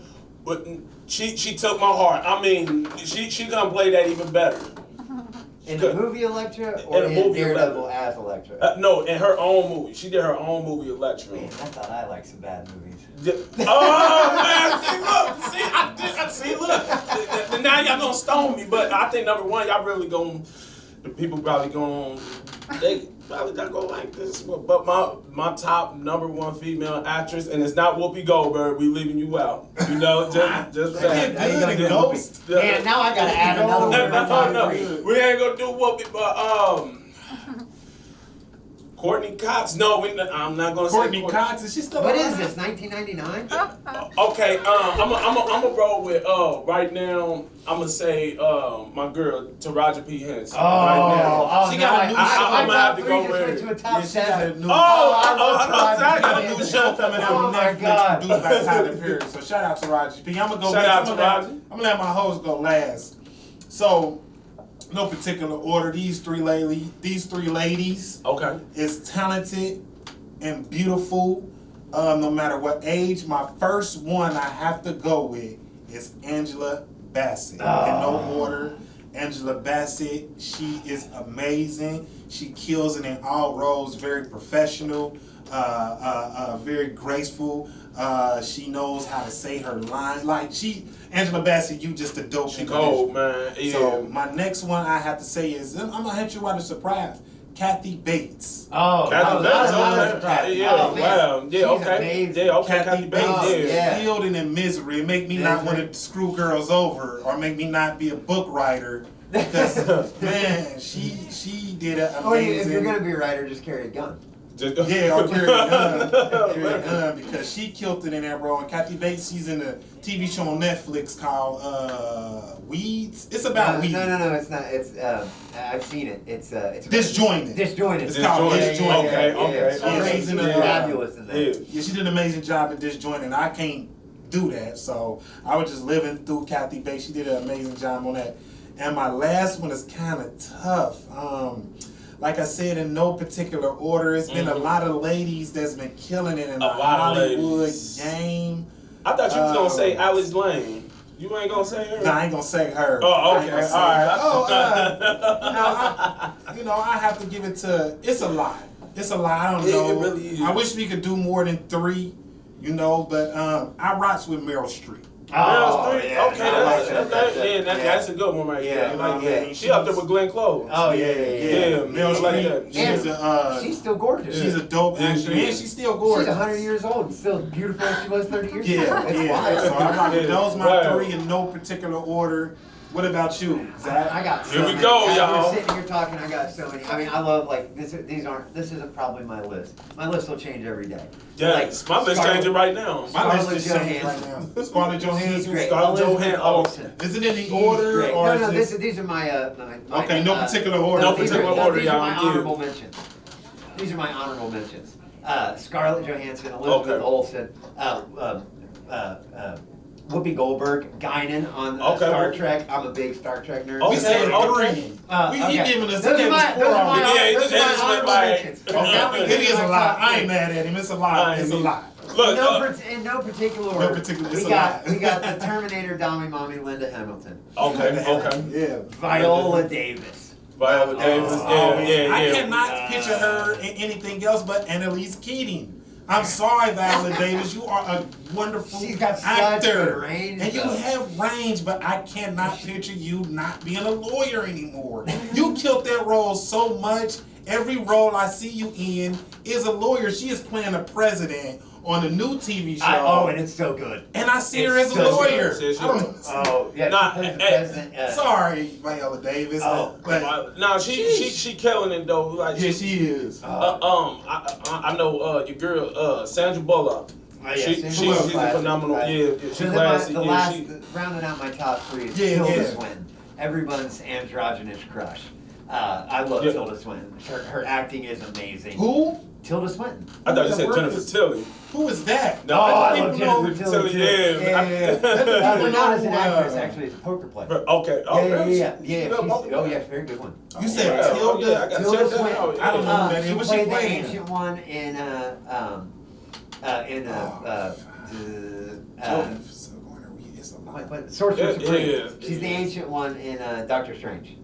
[SPEAKER 2] she took my heart. I mean, she gonna play that even better.
[SPEAKER 3] In the movie Elektra or
[SPEAKER 2] In the movie
[SPEAKER 3] Daredevil
[SPEAKER 2] Elektra.
[SPEAKER 3] as Elektra?
[SPEAKER 2] No, in her own movie. She did her own movie, Elektra.
[SPEAKER 3] Man, I thought I liked some bad movies.
[SPEAKER 2] Oh man! See, look. Now y'all gonna stone me, but I think number 1, y'all really gonna. The people probably gonna They probably not gonna like this one, but my top number one female actress, and it's not Whoopi Goldberg. We leaving you out. You know, just for
[SPEAKER 1] They
[SPEAKER 2] that.
[SPEAKER 1] get good in Ghost.
[SPEAKER 3] Man, now I gotta add another one. to my top
[SPEAKER 2] No,
[SPEAKER 3] three.
[SPEAKER 2] we ain't gonna do Whoopi, but Courtney Cox. No, I'm not gonna
[SPEAKER 1] Courtney
[SPEAKER 2] say
[SPEAKER 1] Cox, is she still
[SPEAKER 3] What
[SPEAKER 1] alive?
[SPEAKER 3] is this? 1999?
[SPEAKER 2] Okay, I'm a roll with right now. I'm gonna say my girl Taraji P Henson. Right now.
[SPEAKER 1] She got a new show.
[SPEAKER 2] I'm gonna have to go
[SPEAKER 3] just
[SPEAKER 2] with
[SPEAKER 3] went
[SPEAKER 2] her.
[SPEAKER 3] to a top
[SPEAKER 1] Yeah, she got a
[SPEAKER 3] seven.
[SPEAKER 1] new.
[SPEAKER 2] Zach,
[SPEAKER 1] got a new show coming out on Netflix produced by Tyler Perry. So shout out to Raji P. I'm gonna go.
[SPEAKER 2] Shout out to
[SPEAKER 1] I'm
[SPEAKER 2] Raji.
[SPEAKER 1] gonna let my host go last. So, no particular order. These three ladies
[SPEAKER 2] Okay.
[SPEAKER 1] is talented and beautiful. No matter what age. My first one I have to go with is Angela Bassett. In no order. Angela Bassett, she is amazing. She kills it in all roles. Very professional, very graceful. She knows how to say her line. Angela Bassett, you just a dope
[SPEAKER 2] She
[SPEAKER 1] individual.
[SPEAKER 2] cold, man. Yeah.
[SPEAKER 1] So my next one I have to say is I'm gonna hit you out a surprise. Kathy Bates.
[SPEAKER 3] Oh,
[SPEAKER 2] Kathy Bates,
[SPEAKER 3] okay.
[SPEAKER 2] yeah,
[SPEAKER 3] Oh, man.
[SPEAKER 2] wow, yeah,
[SPEAKER 3] She's
[SPEAKER 2] okay,
[SPEAKER 3] amazing.
[SPEAKER 2] yeah, okay,
[SPEAKER 1] Kathy Bates,
[SPEAKER 3] yeah.
[SPEAKER 1] Yielding in Misery. It make me not want to screw girls over or make me not be a book writer. Because man, she did an amazing.
[SPEAKER 3] Oh, if you're gonna be a writer, just carry a gun.
[SPEAKER 1] Yeah, or carry a gun. Carry a gun because she killed it in that role. And Kathy Bates, she's in a TV show on Netflix called Weeds. It's about weeds.
[SPEAKER 3] No, it's not. It's I've seen it. It's
[SPEAKER 1] Disjointed.
[SPEAKER 3] Disjointed.
[SPEAKER 1] It's called Disjointed.
[SPEAKER 2] Okay.
[SPEAKER 3] She's
[SPEAKER 1] Amazing.
[SPEAKER 3] fabulous in that.
[SPEAKER 1] Yeah, she did an amazing job at Disjointed. And I can't do that, so I was just living through Kathy Bates. She did an amazing job on that. And my last one is kind of tough. Like I said, in no particular order, it's been a lot of ladies that's been killing it in the Hollywood game.
[SPEAKER 2] I thought you was gonna say Alice Lane. You ain't gonna say her?
[SPEAKER 1] No, I ain't gonna say her.
[SPEAKER 2] Oh,
[SPEAKER 1] I
[SPEAKER 2] okay,
[SPEAKER 1] ain't gonna say
[SPEAKER 2] all
[SPEAKER 1] her. I have to give it to. It's a lot. It's a lot. I don't know.
[SPEAKER 2] It really is.
[SPEAKER 1] I wish we could do more than 3. But I rocks with Meryl Streep.
[SPEAKER 3] Oh, yeah.
[SPEAKER 2] Okay, that's a good one right
[SPEAKER 3] Yeah,
[SPEAKER 2] there.
[SPEAKER 3] yeah.
[SPEAKER 2] She up there with Glenn Close.
[SPEAKER 3] Oh, yeah.
[SPEAKER 1] Meryl
[SPEAKER 2] like
[SPEAKER 1] Streep.
[SPEAKER 2] that.
[SPEAKER 3] She's still gorgeous.
[SPEAKER 1] She's a dope
[SPEAKER 2] Yeah,
[SPEAKER 1] actress,
[SPEAKER 2] she
[SPEAKER 1] and
[SPEAKER 2] is.
[SPEAKER 1] she's still gorgeous.
[SPEAKER 3] She's 100 years old and still beautiful as she was 30 years ago.
[SPEAKER 1] Yeah.
[SPEAKER 3] It's wild.
[SPEAKER 1] So I rock with those my
[SPEAKER 2] Wow.
[SPEAKER 1] 3 in no particular order. What about you, Zach?
[SPEAKER 3] I got so
[SPEAKER 2] Here we
[SPEAKER 3] many.
[SPEAKER 2] go,
[SPEAKER 3] As
[SPEAKER 2] y'all.
[SPEAKER 3] We're sitting here talking. I got so many. I mean, I love like this. This isn't probably my list. My list will change every day.
[SPEAKER 2] Yes, my list changing right now.
[SPEAKER 1] My
[SPEAKER 3] Scarlett
[SPEAKER 1] list just changed right
[SPEAKER 3] Johansson.
[SPEAKER 1] now. Scarlett
[SPEAKER 3] She's
[SPEAKER 1] Johansson.
[SPEAKER 3] great.
[SPEAKER 2] Scarlett
[SPEAKER 3] Elizabeth
[SPEAKER 2] Johansson.
[SPEAKER 3] Olsen.
[SPEAKER 1] Is it in the
[SPEAKER 3] She's
[SPEAKER 1] order
[SPEAKER 3] great.
[SPEAKER 1] or
[SPEAKER 3] No,
[SPEAKER 1] is
[SPEAKER 3] these are my
[SPEAKER 1] Okay, no particular order.
[SPEAKER 2] No
[SPEAKER 3] these
[SPEAKER 2] particular
[SPEAKER 3] are,
[SPEAKER 2] order,
[SPEAKER 3] these are my
[SPEAKER 2] y'all.
[SPEAKER 3] honorable mentions. These are my honorable mentions. Scarlett Johansson, Elizabeth
[SPEAKER 2] Okay.
[SPEAKER 3] Olsen, Whoopi Goldberg, Guinan on
[SPEAKER 2] Okay.
[SPEAKER 3] Star Trek. I'm a big Star Trek nerd.
[SPEAKER 1] We said
[SPEAKER 2] Okay.
[SPEAKER 1] 3.
[SPEAKER 3] Okay.
[SPEAKER 1] He giving us.
[SPEAKER 3] Those
[SPEAKER 1] He
[SPEAKER 3] are
[SPEAKER 1] gave
[SPEAKER 3] my,
[SPEAKER 1] us 4
[SPEAKER 3] those are my,
[SPEAKER 1] already.
[SPEAKER 2] Yeah,
[SPEAKER 3] those are my
[SPEAKER 2] just
[SPEAKER 3] honorable
[SPEAKER 2] like-
[SPEAKER 3] mentions. Now we
[SPEAKER 1] It
[SPEAKER 3] get
[SPEAKER 1] is
[SPEAKER 3] to
[SPEAKER 1] a
[SPEAKER 3] my
[SPEAKER 1] lot.
[SPEAKER 3] top
[SPEAKER 1] I ain't
[SPEAKER 3] three.
[SPEAKER 1] mad at him. It's a lot. It's a lot.
[SPEAKER 2] Look,
[SPEAKER 3] In no particular
[SPEAKER 1] No
[SPEAKER 3] order.
[SPEAKER 1] particular- it's
[SPEAKER 3] we
[SPEAKER 1] a
[SPEAKER 3] got
[SPEAKER 1] lot.
[SPEAKER 3] we got the Terminator Dummy Mommy Linda Hamilton,
[SPEAKER 2] okay.
[SPEAKER 1] Yeah.
[SPEAKER 3] Viola Davis.
[SPEAKER 2] Viola Davis,
[SPEAKER 1] I cannot picture her in anything else but Annalise Keating. I'm sorry, Viola Davis. You are a wonderful
[SPEAKER 3] She's got such
[SPEAKER 1] actor.
[SPEAKER 3] good range,
[SPEAKER 1] And you
[SPEAKER 3] though.
[SPEAKER 1] have range, but I cannot picture you not being a lawyer anymore. You killed that role so much. Every role I see you in is a lawyer. She is playing a president on a new TV show.
[SPEAKER 3] And it's so good.
[SPEAKER 1] And I see her as a
[SPEAKER 3] so
[SPEAKER 1] lawyer.
[SPEAKER 2] good.
[SPEAKER 1] I don't-
[SPEAKER 3] Oh, yeah.
[SPEAKER 2] Nah,
[SPEAKER 3] she plays the
[SPEAKER 2] hey,
[SPEAKER 3] president.
[SPEAKER 1] Sorry, Viola Davis.
[SPEAKER 3] Oh,
[SPEAKER 1] but
[SPEAKER 2] No, she killing it though. Like
[SPEAKER 1] yeah, she is.
[SPEAKER 2] I know your girl Sandra Bullock.
[SPEAKER 3] Oh, yeah,
[SPEAKER 2] She's
[SPEAKER 3] Sandra
[SPEAKER 2] a
[SPEAKER 3] Bullock's classic,
[SPEAKER 2] phenomenal.
[SPEAKER 3] right.
[SPEAKER 2] Yeah, she's
[SPEAKER 3] So then
[SPEAKER 2] classy.
[SPEAKER 3] the
[SPEAKER 2] Yeah,
[SPEAKER 3] last,
[SPEAKER 2] she.
[SPEAKER 3] rounding out my top 3 is
[SPEAKER 1] Yeah,
[SPEAKER 3] Tilda
[SPEAKER 1] yeah.
[SPEAKER 3] Swinton. Everyone's androgynous crush. I love
[SPEAKER 2] Yeah.
[SPEAKER 3] Tilda Swinton. Her acting is amazing.
[SPEAKER 1] Who?
[SPEAKER 3] Tilda Swinton.
[SPEAKER 2] I thought you
[SPEAKER 1] the
[SPEAKER 2] said
[SPEAKER 1] word
[SPEAKER 2] Jennifer
[SPEAKER 1] is-
[SPEAKER 2] Tilly.
[SPEAKER 1] Who is that?
[SPEAKER 2] No,
[SPEAKER 3] I
[SPEAKER 2] don't
[SPEAKER 3] love
[SPEAKER 2] even know
[SPEAKER 3] Jennifer
[SPEAKER 2] who
[SPEAKER 3] Tilly.
[SPEAKER 2] Yeah.
[SPEAKER 3] But not as an
[SPEAKER 1] No,
[SPEAKER 3] actress, actually, as a poker player.
[SPEAKER 2] Okay. Oh, really?
[SPEAKER 3] Yeah.
[SPEAKER 2] She's both
[SPEAKER 3] Oh,
[SPEAKER 2] of
[SPEAKER 3] yeah,
[SPEAKER 2] them?
[SPEAKER 3] very good one.
[SPEAKER 1] You said
[SPEAKER 2] Yeah.
[SPEAKER 1] Tilda?
[SPEAKER 2] Yeah, I got
[SPEAKER 3] Tilda
[SPEAKER 2] Tilda.
[SPEAKER 3] Swinton.
[SPEAKER 2] Oh, yeah.
[SPEAKER 1] I don't know who that
[SPEAKER 3] She
[SPEAKER 1] is. What's
[SPEAKER 3] played
[SPEAKER 1] she
[SPEAKER 3] the
[SPEAKER 1] playing?
[SPEAKER 3] ancient one in Sorcerer's
[SPEAKER 2] Yeah,
[SPEAKER 3] Supreme.
[SPEAKER 2] yeah,
[SPEAKER 3] She's the
[SPEAKER 2] yeah.
[SPEAKER 3] ancient one in Doctor Strange.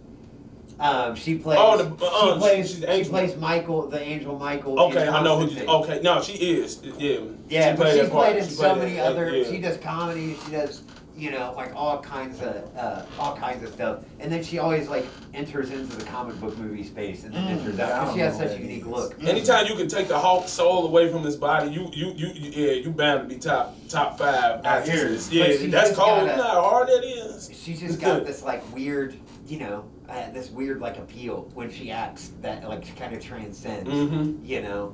[SPEAKER 3] She plays.
[SPEAKER 2] she's
[SPEAKER 3] she plays Michael, the angel Michael.
[SPEAKER 2] Okay,
[SPEAKER 3] in
[SPEAKER 2] I know who.
[SPEAKER 3] Constantine.
[SPEAKER 2] Okay, no, she is. Yeah.
[SPEAKER 3] Yeah,
[SPEAKER 2] She
[SPEAKER 3] but she's
[SPEAKER 2] that part.
[SPEAKER 3] played in so
[SPEAKER 2] played
[SPEAKER 3] many
[SPEAKER 2] that,
[SPEAKER 3] other.
[SPEAKER 2] yeah.
[SPEAKER 3] She does comedy. She does you know, like all kinds of stuff. And then she always like enters into the comic book movie space and then enters out. 'Cause she has such a unique look.
[SPEAKER 2] Anytime you can take the Hulk soul away from his body, you bound to be top 5 actresses. Yeah,
[SPEAKER 3] But she's
[SPEAKER 2] that's
[SPEAKER 3] just
[SPEAKER 2] cold.
[SPEAKER 3] got
[SPEAKER 2] You know how hard that is.
[SPEAKER 3] She's just got this like weird, you know, this weird like appeal when she acts that like kind of transcends, you know.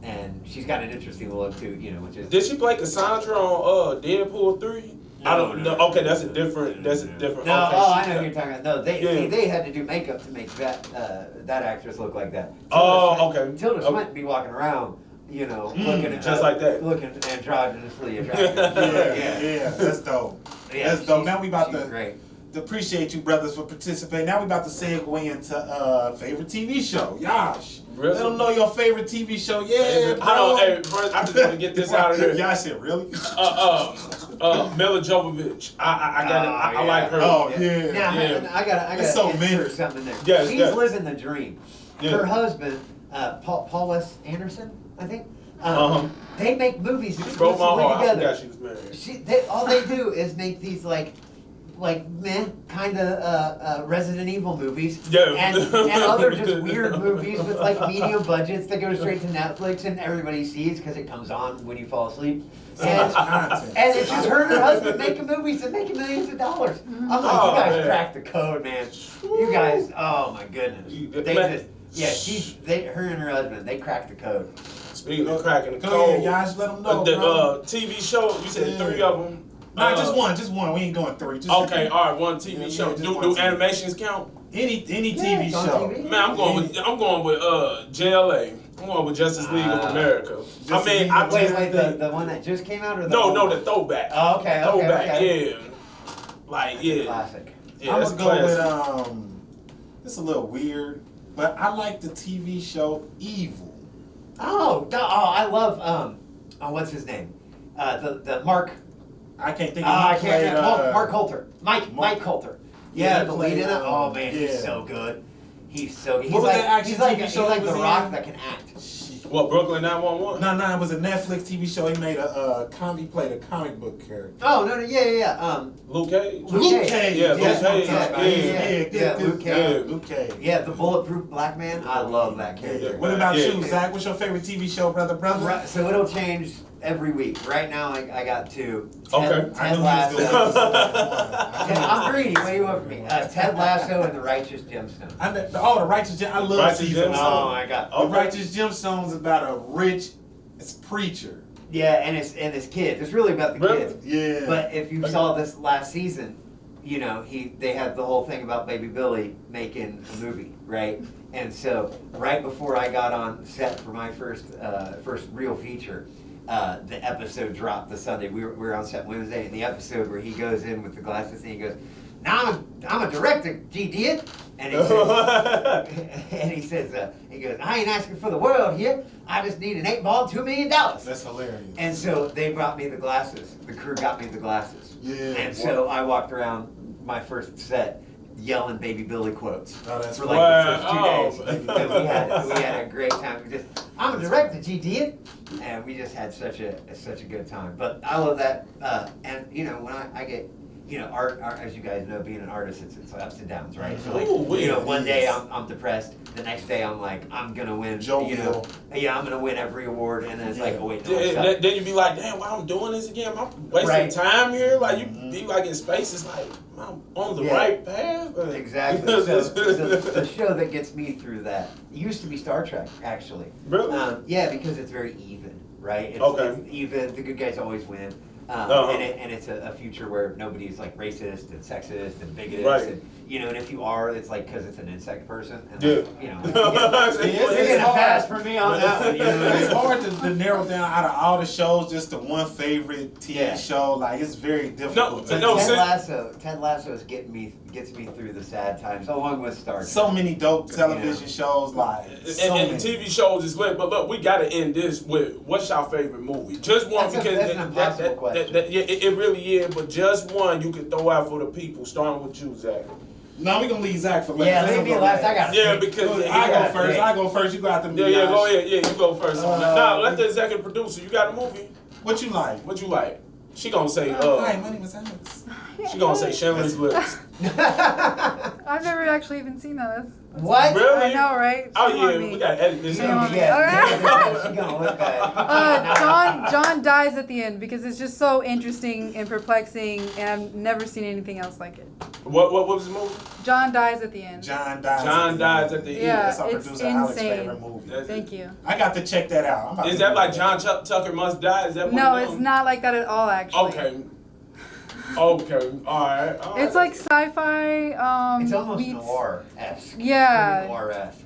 [SPEAKER 3] And she's got an interesting look too, you know, which is.
[SPEAKER 2] Did she play Cassandra on Deadpool 3? I don't know. Okay, that's a different.
[SPEAKER 3] No,
[SPEAKER 2] okay,
[SPEAKER 3] I know who you're talking about. No, they had to do makeup to make that actress look like that.
[SPEAKER 2] Okay.
[SPEAKER 3] Tilda Swinton be walking around, you know, looking
[SPEAKER 2] just like that,
[SPEAKER 3] looking androgynously attractive.
[SPEAKER 1] Yeah, that's dope.
[SPEAKER 3] Yeah,
[SPEAKER 1] That's dope. Now we about to
[SPEAKER 3] great.
[SPEAKER 1] appreciate you brothers for participating. Now we about to segue into favorite TV show. Yosh.
[SPEAKER 2] Really?
[SPEAKER 1] Let them know your favorite TV show. Yeah, bro.
[SPEAKER 2] Hey, first, I just want to get this out of there.
[SPEAKER 1] Yosh said, really?
[SPEAKER 2] Mila Jovovich. I like her.
[SPEAKER 1] Oh,
[SPEAKER 3] Now,
[SPEAKER 1] yeah.
[SPEAKER 3] I gotta
[SPEAKER 1] so
[SPEAKER 3] insert
[SPEAKER 1] many.
[SPEAKER 3] something there.
[SPEAKER 2] Yes,
[SPEAKER 3] She's
[SPEAKER 2] yes.
[SPEAKER 3] living the dream.
[SPEAKER 2] Yeah.
[SPEAKER 3] Her husband, Paul S. Anderson, I think. They make movies
[SPEAKER 2] Broke my
[SPEAKER 3] exclusively
[SPEAKER 2] heart. I
[SPEAKER 3] together.
[SPEAKER 2] forgot she was married.
[SPEAKER 3] All they do is make these like meh kind of Resident Evil movies,
[SPEAKER 2] Yeah.
[SPEAKER 3] and other just weird movies with like medium budgets that go straight to Netflix and everybody sees because it comes on when you fall asleep. And it's just her and her husband making movies and making millions of dollars. I'm like, you guys cracked the code, man. You guys, oh my goodness. Her and her husband, they cracked the code.
[SPEAKER 2] Speaking of cracking the
[SPEAKER 1] Go
[SPEAKER 2] code,
[SPEAKER 1] ahead, Yosh, let them know,
[SPEAKER 2] the
[SPEAKER 1] bro.
[SPEAKER 2] TV show, you said 3 of them.
[SPEAKER 1] Nah, just one. We ain't doing 3. Just
[SPEAKER 2] Okay, all right, one TV show.
[SPEAKER 1] just
[SPEAKER 2] Do
[SPEAKER 1] one TV.
[SPEAKER 2] animations count?
[SPEAKER 1] Any
[SPEAKER 3] Yeah,
[SPEAKER 1] TV
[SPEAKER 3] it's on
[SPEAKER 1] show.
[SPEAKER 3] TV.
[SPEAKER 2] Man, I'm going with JLA. I'm going with Justice League of America.
[SPEAKER 1] Justice League of
[SPEAKER 3] Wait, the one that just came out or the
[SPEAKER 2] No, the throwback.
[SPEAKER 3] Oh, okay.
[SPEAKER 2] Throwback, yeah. Like, yeah.
[SPEAKER 3] Classic.
[SPEAKER 2] Yeah,
[SPEAKER 1] I'm
[SPEAKER 2] that's
[SPEAKER 1] gonna go
[SPEAKER 2] classic.
[SPEAKER 1] with it's a little weird, but I like the TV show Evil.
[SPEAKER 3] I love what's his name? The Mark.
[SPEAKER 1] I can't think
[SPEAKER 3] I
[SPEAKER 1] of
[SPEAKER 3] can't remember. Mark Coulter. Mike Coulter.
[SPEAKER 1] Yeah,
[SPEAKER 3] Yeah,
[SPEAKER 1] he
[SPEAKER 3] the lead in it.
[SPEAKER 1] played,
[SPEAKER 3] Oh man, he's
[SPEAKER 1] yeah.
[SPEAKER 3] so good. He's so good.
[SPEAKER 1] What was that action
[SPEAKER 3] he's like
[SPEAKER 1] TV show
[SPEAKER 3] he's like
[SPEAKER 1] he
[SPEAKER 3] the
[SPEAKER 1] was
[SPEAKER 3] Rock
[SPEAKER 1] in?
[SPEAKER 3] that can act.
[SPEAKER 2] What, Brooklyn 911?
[SPEAKER 1] No, it was a Netflix TV show. He made he played a comic book character.
[SPEAKER 3] Oh no, yeah.
[SPEAKER 2] Luke Cage?
[SPEAKER 1] Luke Cage.
[SPEAKER 2] Yeah, Luke
[SPEAKER 1] That's what I'm
[SPEAKER 2] Cage.
[SPEAKER 1] talking about.
[SPEAKER 3] Yeah,
[SPEAKER 1] Good,
[SPEAKER 3] Luke
[SPEAKER 1] good.
[SPEAKER 3] Cage.
[SPEAKER 1] Luke Cage.
[SPEAKER 3] Yeah, the bulletproof black man. I love that character.
[SPEAKER 1] What about
[SPEAKER 2] Yeah.
[SPEAKER 1] you, Zach? What's your favorite TV show, brother?
[SPEAKER 3] Right, so it'll change every week. Right now, I got 2.
[SPEAKER 2] Okay.
[SPEAKER 1] I
[SPEAKER 3] Ted
[SPEAKER 1] knew
[SPEAKER 3] Lasso.
[SPEAKER 1] he was going
[SPEAKER 3] I'm greedy. What do you want from me? Ted Lasso and The Righteous Gemstones.
[SPEAKER 1] The Righteous Gemstones. I love
[SPEAKER 2] Righteous
[SPEAKER 1] season
[SPEAKER 2] Gemstones.
[SPEAKER 1] 1.
[SPEAKER 3] Oh my god.
[SPEAKER 1] The Righteous Gemstones is about a rich preacher.
[SPEAKER 3] Yeah, and his kids. It's really about the
[SPEAKER 2] Really?
[SPEAKER 3] kids.
[SPEAKER 1] Yeah.
[SPEAKER 3] But if you saw this last season, you know, they had the whole thing about Baby Billy making a movie, right? And so right before I got on set for my first real feature, the episode dropped the Sunday. We were on set Wednesday, and the episode where he goes in with the glasses and he goes, "Now I'm a director, G-Did." And he says, he goes, "I ain't asking for the world here. I just need an 8-ball, $2 million."
[SPEAKER 1] That's hilarious.
[SPEAKER 3] And so they brought me the glasses. The crew got me the glasses.
[SPEAKER 1] Yeah.
[SPEAKER 3] And so I walked around my first set yelling Baby Billy quotes
[SPEAKER 1] Oh, that's
[SPEAKER 3] for like
[SPEAKER 2] wow.
[SPEAKER 3] the first 2 days. And we had a great time. I'm a director, G-Did. And we just had such a good time. But I love that. And you know, when I get, you know, art, as you guys know, being an artist, it's ups and downs, right? So like,
[SPEAKER 2] Ooh,
[SPEAKER 3] you know,
[SPEAKER 2] yeah.
[SPEAKER 3] one day I'm depressed, the next day I'm like, I'm gonna win, you know,
[SPEAKER 1] Jovial.
[SPEAKER 3] yeah, I'm gonna win every award, and then it's like, oh wait, no, I
[SPEAKER 2] Then,
[SPEAKER 3] suck.
[SPEAKER 2] then you be like, damn, why I'm doing this again? I'm wasting
[SPEAKER 3] Right.
[SPEAKER 2] time here. Like you be like in space. It's like I'm on the
[SPEAKER 3] Yeah.
[SPEAKER 2] right path.
[SPEAKER 3] Exactly. So the show that gets me through that used to be Star Trek, actually.
[SPEAKER 2] Really?
[SPEAKER 3] Yeah, because it's very even, right? It's,
[SPEAKER 2] Okay.
[SPEAKER 3] it's even. The good guys always win. And it's a future where nobody's like racist and sexist and bigoted.
[SPEAKER 2] Right.
[SPEAKER 3] And, you know, and if you are, it's like because it's an insect person. And
[SPEAKER 2] Yeah.
[SPEAKER 3] like, you know, you're getting a pass for me on that one. You know?
[SPEAKER 1] It's hard to narrow down out of all the shows just to one favorite TV show. Like it's very difficult.
[SPEAKER 2] No,
[SPEAKER 3] Ted Lasso gets me through the sad times, along with Star Trek.
[SPEAKER 1] So many dope television shows, like so
[SPEAKER 2] and
[SPEAKER 1] many.
[SPEAKER 2] TV shows is lit, but look, we gotta end this with what's your favorite movie? Just one,
[SPEAKER 3] That's an impossible question.
[SPEAKER 2] It really is, but just one you can throw out for the people, starting with you, Zach.
[SPEAKER 1] No, we gonna leave Zach for last.
[SPEAKER 3] Yeah,
[SPEAKER 1] Let
[SPEAKER 3] leave
[SPEAKER 1] him
[SPEAKER 3] me
[SPEAKER 1] go
[SPEAKER 3] last.
[SPEAKER 1] last.
[SPEAKER 3] I got.
[SPEAKER 2] Yeah, because
[SPEAKER 1] I go first. You go out to
[SPEAKER 2] Yeah, go ahead. Yeah, you go first on that. Nah, let the executive producer. You got a movie?
[SPEAKER 1] What you like?
[SPEAKER 2] What you like? She gonna say,
[SPEAKER 1] Hi, my name is Alex.
[SPEAKER 2] She gonna say Schindler's List.
[SPEAKER 4] I've never actually even seen that.
[SPEAKER 3] What?
[SPEAKER 2] Really?
[SPEAKER 4] I know, right?
[SPEAKER 2] Oh
[SPEAKER 4] Shame on
[SPEAKER 2] yeah,
[SPEAKER 4] me.
[SPEAKER 2] we gotta edit this
[SPEAKER 4] Shame
[SPEAKER 2] out.
[SPEAKER 4] on me.
[SPEAKER 3] Yeah, she gonna look bad.
[SPEAKER 4] John dies at the end because it's just so interesting and perplexing, and I've never seen anything else like it.
[SPEAKER 2] What was the movie?
[SPEAKER 4] John dies at the end.
[SPEAKER 1] John dies.
[SPEAKER 2] John dies at the end.
[SPEAKER 4] Yeah,
[SPEAKER 1] That's our
[SPEAKER 4] it's
[SPEAKER 1] producer Alex's
[SPEAKER 4] insane.
[SPEAKER 1] favorite movie.
[SPEAKER 4] Thank you.
[SPEAKER 1] I got to check that out. I'm about
[SPEAKER 2] Is
[SPEAKER 1] to
[SPEAKER 2] that
[SPEAKER 1] do
[SPEAKER 2] like John Tucker Must Die? Is that one
[SPEAKER 4] No,
[SPEAKER 2] of
[SPEAKER 4] it's
[SPEAKER 2] them?
[SPEAKER 4] not like that at all, actually.
[SPEAKER 2] Okay. Okay. All right.
[SPEAKER 4] It's like sci-fi.
[SPEAKER 3] It's almost
[SPEAKER 4] meets-
[SPEAKER 3] noir-esque.
[SPEAKER 4] Yeah.
[SPEAKER 3] Noir-esque.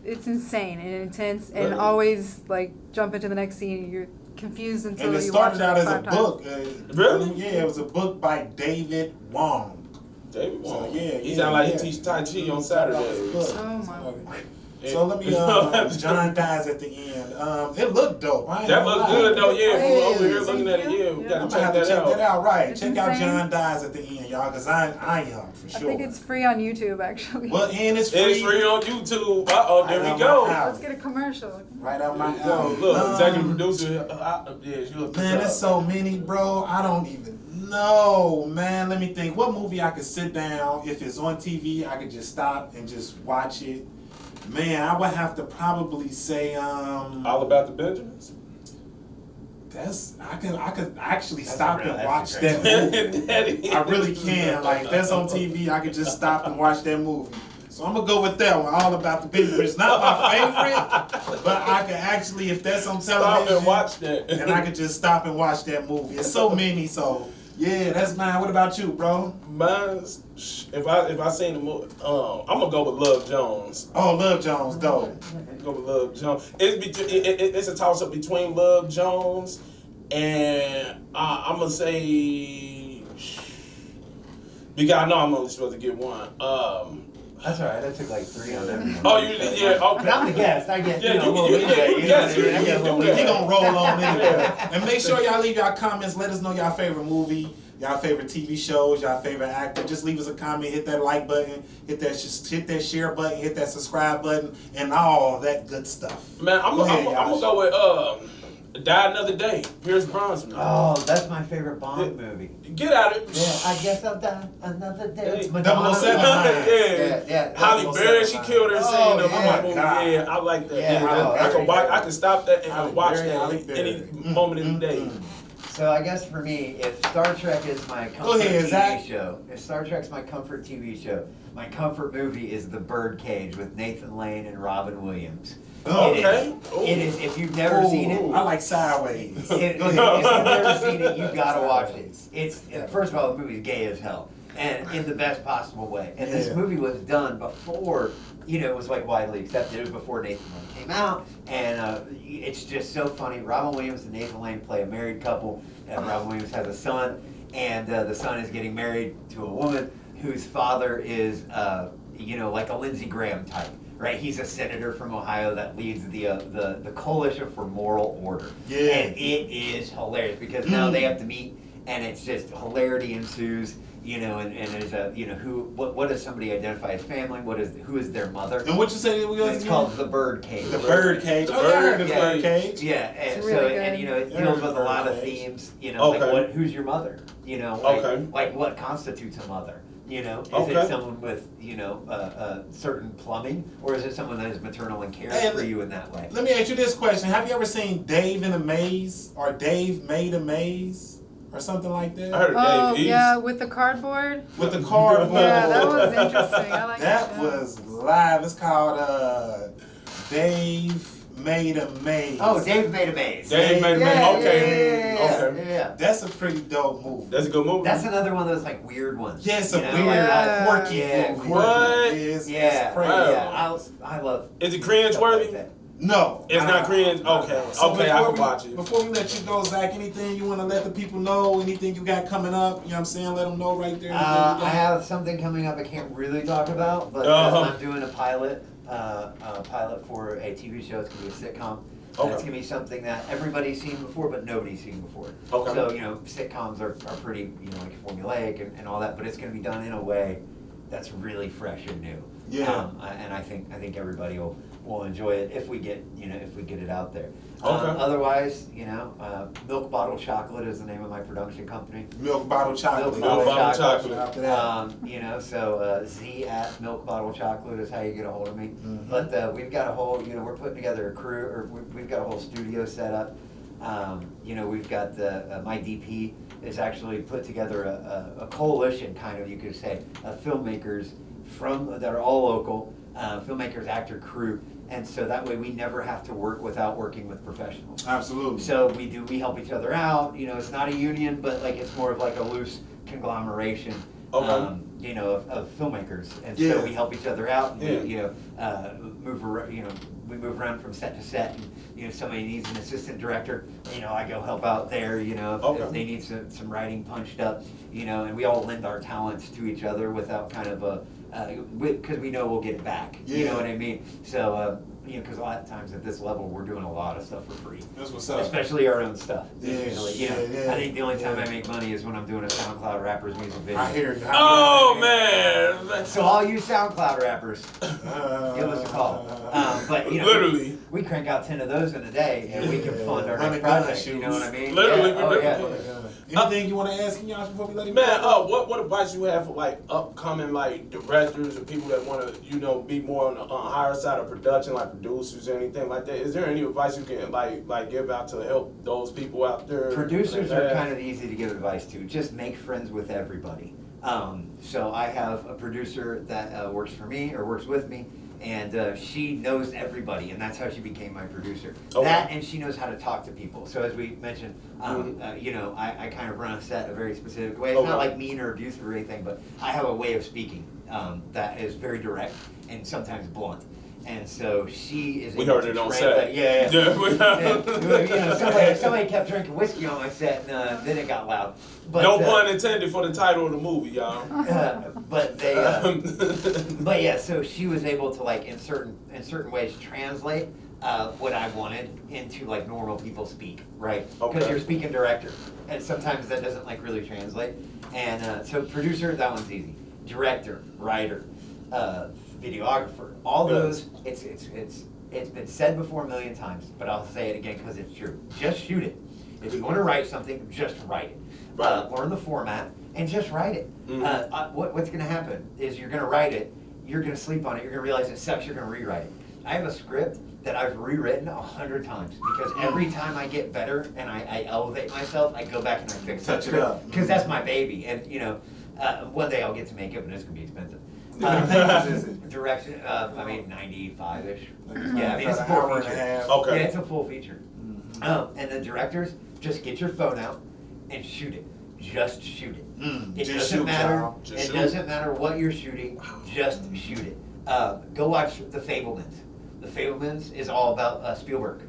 [SPEAKER 4] It's insane and intense, and
[SPEAKER 2] Really?
[SPEAKER 4] always like jump into the next scene. And you're confused until
[SPEAKER 1] And it
[SPEAKER 4] you watch
[SPEAKER 1] started
[SPEAKER 4] it
[SPEAKER 1] out as a
[SPEAKER 4] 5 times.
[SPEAKER 1] book.
[SPEAKER 2] Really?
[SPEAKER 1] Yeah, it was a book by David Wong.
[SPEAKER 2] David
[SPEAKER 1] So,
[SPEAKER 2] Wong.
[SPEAKER 1] yeah,
[SPEAKER 2] He
[SPEAKER 1] yeah,
[SPEAKER 2] sound like
[SPEAKER 1] yeah.
[SPEAKER 2] he teach Tai Chi on
[SPEAKER 1] Started off as a
[SPEAKER 2] Saturdays.
[SPEAKER 1] book.
[SPEAKER 4] Oh my.
[SPEAKER 1] So let me, John dies at the end. It looked dope. I ain't
[SPEAKER 2] That
[SPEAKER 1] gonna
[SPEAKER 2] look
[SPEAKER 1] lie.
[SPEAKER 2] good though, yeah.
[SPEAKER 4] It
[SPEAKER 2] From over here
[SPEAKER 4] is.
[SPEAKER 2] looking at it, yeah, we
[SPEAKER 4] Yeah.
[SPEAKER 2] gotta
[SPEAKER 1] I'm gonna have
[SPEAKER 2] check
[SPEAKER 1] to
[SPEAKER 2] that
[SPEAKER 1] check that
[SPEAKER 2] out.
[SPEAKER 1] out, right?
[SPEAKER 4] It's
[SPEAKER 1] Check out
[SPEAKER 4] insane.
[SPEAKER 1] John dies at the end, y'all, because I am for
[SPEAKER 4] I
[SPEAKER 1] sure.
[SPEAKER 4] think it's free on YouTube, actually.
[SPEAKER 1] Well, and it's free.
[SPEAKER 2] It's free on YouTube. Uh-oh, there
[SPEAKER 1] Right
[SPEAKER 2] we
[SPEAKER 1] on
[SPEAKER 2] go.
[SPEAKER 1] my
[SPEAKER 4] Let's get a commercial.
[SPEAKER 1] Right out my
[SPEAKER 2] There you go.
[SPEAKER 1] alley.
[SPEAKER 2] Look, executive producer. Yeah, she looked
[SPEAKER 1] Man, there's so many, bro. I don't even know, man. Let me think. What movie I could sit down if it's on TV? I could just stop and just watch it. Man, I would have to probably say
[SPEAKER 2] All About the Benjamins.
[SPEAKER 1] I could actually
[SPEAKER 3] That's
[SPEAKER 1] stop
[SPEAKER 3] a real-
[SPEAKER 1] and
[SPEAKER 3] that's
[SPEAKER 1] watch
[SPEAKER 3] a
[SPEAKER 1] that
[SPEAKER 3] great
[SPEAKER 1] movie. I really can. Like, if that's on TV, I could just stop and watch that movie. So I'm gonna go with that one. All About the Benjamins. It's not my favorite, but I could actually, if that's on television,
[SPEAKER 2] Stop and watch that.
[SPEAKER 1] and I could just stop and watch that movie. It's so many, so yeah, that's mine. What about you, bro?
[SPEAKER 2] Mine's, if I seen the movie, I'm gonna go with Love Jones.
[SPEAKER 1] Oh, Love Jones, dope.
[SPEAKER 2] Go with Love Jones. It's a toss up between Love Jones and I'm gonna say because I know I'm only supposed to get one.
[SPEAKER 3] That's all right. I took like 3 on everyone.
[SPEAKER 2] Oh, you yeah okay.
[SPEAKER 3] I'm the guest. I get
[SPEAKER 2] Yeah,
[SPEAKER 3] you know,
[SPEAKER 2] you-
[SPEAKER 3] a little
[SPEAKER 2] you-
[SPEAKER 3] leeway,
[SPEAKER 2] yeah,
[SPEAKER 3] you know
[SPEAKER 2] yes,
[SPEAKER 3] what I mean? I
[SPEAKER 2] you
[SPEAKER 3] get a
[SPEAKER 2] do
[SPEAKER 3] little
[SPEAKER 2] that.
[SPEAKER 1] He
[SPEAKER 3] leeway.
[SPEAKER 1] gonna roll on anyway.
[SPEAKER 2] Yeah.
[SPEAKER 1] And make sure y'all leave y'all comments. Let us know y'all favorite movie, y'all favorite TV shows, y'all favorite actor. Just leave us a comment. Hit that like button. Hit that share button. Hit that subscribe button, and all that good stuff.
[SPEAKER 2] Man, I'm
[SPEAKER 1] Go ahead,
[SPEAKER 2] gonna
[SPEAKER 1] Yash.
[SPEAKER 2] go with Die Another Day. Pierce Brosnan.
[SPEAKER 3] Oh, that's my favorite Bond movie.
[SPEAKER 2] Get out of it.
[SPEAKER 3] Yeah, I guess I'll die another day.
[SPEAKER 2] Hey,
[SPEAKER 3] Madonna.
[SPEAKER 1] 007.
[SPEAKER 3] Yeah.
[SPEAKER 2] Halle
[SPEAKER 1] 007.
[SPEAKER 2] Berry, she killed her scene
[SPEAKER 3] Oh,
[SPEAKER 2] of
[SPEAKER 3] yeah,
[SPEAKER 2] that movie.
[SPEAKER 1] God.
[SPEAKER 2] Yeah, I like that.
[SPEAKER 3] Yeah,
[SPEAKER 2] Yeah,
[SPEAKER 3] Halle
[SPEAKER 2] I can
[SPEAKER 3] Berry.
[SPEAKER 2] watch. I can stop that
[SPEAKER 1] Halle
[SPEAKER 2] and watch
[SPEAKER 1] Berry, Halle
[SPEAKER 2] that
[SPEAKER 1] Berry.
[SPEAKER 2] any moment of the day.
[SPEAKER 3] So I guess for me, if Star Trek is my
[SPEAKER 1] Go
[SPEAKER 3] comfort
[SPEAKER 1] ahead,
[SPEAKER 3] TV
[SPEAKER 1] Zach.
[SPEAKER 3] show, if Star Trek's my comfort TV show, my comfort movie is The Birdcage with Nathan Lane and Robin Williams.
[SPEAKER 1] Oh,
[SPEAKER 2] okay.
[SPEAKER 3] It is. If you've never seen it,
[SPEAKER 1] I like Sideways.
[SPEAKER 3] if
[SPEAKER 1] Go
[SPEAKER 3] you've
[SPEAKER 1] ahead.
[SPEAKER 3] never seen it, you gotta watch it. It's first of all, the movie's gay as hell, and in the best possible way. And this
[SPEAKER 1] Yeah.
[SPEAKER 3] movie was done before, it was like widely accepted. It was before Nathan Lane came out, and it's just so funny. Robin Williams and Nathan Lane play a married couple, and Robin Williams has a son, and the son is getting married to a woman whose father is, like a Lindsey Graham type. Right, he's a senator from Ohio that leads the Coalition for Moral Order.
[SPEAKER 1] Yeah.
[SPEAKER 3] And it is hilarious because now they have to meet, and it's just hilarity ensues. And there's what does somebody identify as family? Who is their mother?
[SPEAKER 1] And what you say it was
[SPEAKER 3] It's
[SPEAKER 1] again?
[SPEAKER 3] called The Birdcage.
[SPEAKER 1] The Birdcage.
[SPEAKER 2] The
[SPEAKER 1] Oh, yeah, I heard of the
[SPEAKER 2] Birdcage.
[SPEAKER 1] Birdcage.
[SPEAKER 3] Yeah, and
[SPEAKER 4] It's
[SPEAKER 3] so
[SPEAKER 4] really
[SPEAKER 3] and
[SPEAKER 4] good.
[SPEAKER 3] it
[SPEAKER 1] Yeah,
[SPEAKER 3] deals with a lot of
[SPEAKER 1] Birdcage.
[SPEAKER 3] themes.
[SPEAKER 2] Okay.
[SPEAKER 3] Like who's your mother?
[SPEAKER 2] Okay.
[SPEAKER 3] Like what constitutes a mother? Is
[SPEAKER 2] Okay.
[SPEAKER 3] it someone with certain plumbing, or is it someone that is maternal and cares
[SPEAKER 1] Hey,
[SPEAKER 3] for you in that way?
[SPEAKER 1] Let me ask you this question. Have you ever seen Dave in a Maze or Dave Made a Maze or something like that?
[SPEAKER 2] I heard of
[SPEAKER 4] Oh,
[SPEAKER 2] Dave East.
[SPEAKER 4] yeah, with the cardboard.
[SPEAKER 1] With the cardboard.
[SPEAKER 4] Yeah, that was interesting. I like
[SPEAKER 1] That was live. It's called Dave Made a Maze.
[SPEAKER 3] Oh, Dave Made a Maze.
[SPEAKER 2] Dave Made a
[SPEAKER 3] Yeah,
[SPEAKER 2] Maze. Okay.
[SPEAKER 3] yeah,
[SPEAKER 2] Okay.
[SPEAKER 3] yeah.
[SPEAKER 1] That's a pretty dope movie.
[SPEAKER 2] That's a good movie.
[SPEAKER 3] That's another one of those like weird ones.
[SPEAKER 1] Yeah, it's a
[SPEAKER 3] you know,
[SPEAKER 1] weird,
[SPEAKER 4] Yeah.
[SPEAKER 1] quirky
[SPEAKER 3] Yeah,
[SPEAKER 1] movie.
[SPEAKER 2] what?
[SPEAKER 1] It's
[SPEAKER 3] Yeah,
[SPEAKER 1] crazy.
[SPEAKER 2] Wow.
[SPEAKER 3] yeah. I love.
[SPEAKER 2] Is it
[SPEAKER 3] stuff
[SPEAKER 2] cringe
[SPEAKER 3] like
[SPEAKER 2] worthy?
[SPEAKER 3] that.
[SPEAKER 1] No.
[SPEAKER 2] It's not cringe? Okay. Okay, I
[SPEAKER 1] before
[SPEAKER 2] can
[SPEAKER 1] we-
[SPEAKER 2] watch it.
[SPEAKER 1] Before we let you go, Zach, anything you want to let the people know? Anything you got coming up? You know what I'm saying? Let them know right there.
[SPEAKER 3] I have something coming up I can't really talk about, but I'm doing a pilot for a TV show. It's gonna be a sitcom. And
[SPEAKER 2] Okay.
[SPEAKER 3] it's gonna be something that everybody's seen before, but nobody's seen before.
[SPEAKER 2] Okay.
[SPEAKER 3] So sitcoms are pretty like formulaic and all that, but it's gonna be done in a way that's really fresh and new.
[SPEAKER 1] Yeah.
[SPEAKER 3] And I think everybody will will enjoy it if we get it out there.
[SPEAKER 2] Okay.
[SPEAKER 3] Otherwise, Milk Bottle Chocolate is the name of my production company.
[SPEAKER 1] Milk Bottle Chocolate.
[SPEAKER 3] Milk Bottle
[SPEAKER 2] Chocolate.
[SPEAKER 1] After that.
[SPEAKER 3] So Z at Milk Bottle Chocolate is how you get a hold of me. But we've got a whole, we're putting together a crew, or we've got a whole studio set up. We've got my DP is actually put together a coalition, kind of, you could say, of filmmakers that are all local, filmmakers, actor, crew. And so that way we never have to work without working with professionals.
[SPEAKER 1] Absolutely.
[SPEAKER 3] So we help each other out. It's not a union, but like it's more of like a loose conglomeration.
[SPEAKER 2] Okay.
[SPEAKER 3] Of filmmakers, and
[SPEAKER 1] Yeah.
[SPEAKER 3] so we help each other out. And
[SPEAKER 2] Yeah.
[SPEAKER 3] move around. We move around from set to set. And, somebody needs an assistant director. I go help out there. If they need some writing punched up. And we all lend our talents to each other without kind of because we know we'll get it back. You know what I mean? So because a lot of times at this level we're doing a lot of stuff for free.
[SPEAKER 1] That's what's up.
[SPEAKER 3] Especially our own stuff.
[SPEAKER 1] Yeah,
[SPEAKER 3] Usually,
[SPEAKER 1] yeah.
[SPEAKER 3] I think the only time I make money is when I'm doing a SoundCloud rapper's music video.
[SPEAKER 1] I hear you.
[SPEAKER 2] Oh man.
[SPEAKER 3] So all you SoundCloud rappers, give us a call. But
[SPEAKER 2] Literally.
[SPEAKER 3] we crank out 10 of those in a day, and we can fund our
[SPEAKER 1] Run
[SPEAKER 3] next
[SPEAKER 1] a gun
[SPEAKER 3] project.
[SPEAKER 1] shoes.
[SPEAKER 3] You know what I mean?
[SPEAKER 2] Literally,
[SPEAKER 3] Yeah. Oh, yeah.
[SPEAKER 1] Anything you want to ask Yosh before we let him
[SPEAKER 2] Man,
[SPEAKER 1] go?
[SPEAKER 2] what advice you have for like upcoming like directors or people that want to be more on the higher side of production, like producers or anything like that? Is there any advice you can like give out to help those people out there?
[SPEAKER 3] Producers are kind of easy to give advice to. Just make friends with everybody. So I have a producer that works for me or works with me, and she knows everybody, and that's how she became my producer.
[SPEAKER 2] Okay.
[SPEAKER 3] That, and she knows how to talk to people. So as we mentioned, I kind of run a set a very specific way. It's not like mean or abusive or anything, but I have a way of speaking that is very direct and sometimes blunt. And so she is.
[SPEAKER 2] We
[SPEAKER 3] able
[SPEAKER 2] heard
[SPEAKER 3] to
[SPEAKER 2] it on
[SPEAKER 3] translate-
[SPEAKER 2] set.
[SPEAKER 3] Yeah. Somebody kept drinking whiskey on my set, and then it got loud. But,
[SPEAKER 2] No pun intended for the title of the movie, y'all.
[SPEAKER 3] but they, but yeah. So she was able to in certain ways translate what I wanted into normal people speak, right? Because
[SPEAKER 2] Okay.
[SPEAKER 3] you're speaking director, and sometimes that doesn't really translate. And so producer, that one's easy. Director, writer, videographer, all those. It's been said before a million times, but I'll say it again because it's true. Just shoot it. If you want to write something, just write it.
[SPEAKER 2] Right.
[SPEAKER 3] Learn the format and just write it.
[SPEAKER 2] Mhm.
[SPEAKER 3] What's going to happen is you're going to write it, you're going to sleep on it, you're going to realize it sucks, you're going to rewrite it. I have a script that I've rewritten 100 times because every time I get better and I elevate myself, I go back and I fix that
[SPEAKER 1] Touch it
[SPEAKER 3] script
[SPEAKER 1] up.
[SPEAKER 3] because that's my baby. And one day I'll get to make it, but it's going to be expensive. Direction, 95-ish. Yeah, it's a
[SPEAKER 1] About an
[SPEAKER 3] full
[SPEAKER 1] hour and a
[SPEAKER 3] feature.
[SPEAKER 1] half.
[SPEAKER 2] Okay.
[SPEAKER 3] Yeah, it's a full feature. And the directors, just get your phone out and shoot it. Just shoot it. It
[SPEAKER 1] Just
[SPEAKER 3] doesn't
[SPEAKER 1] shoot,
[SPEAKER 3] matter.
[SPEAKER 1] child.
[SPEAKER 2] Just
[SPEAKER 3] It
[SPEAKER 2] shoot.
[SPEAKER 3] doesn't matter what you're shooting. Just shoot it. Go watch The Fablemans. The Fablemans is all about Spielberg.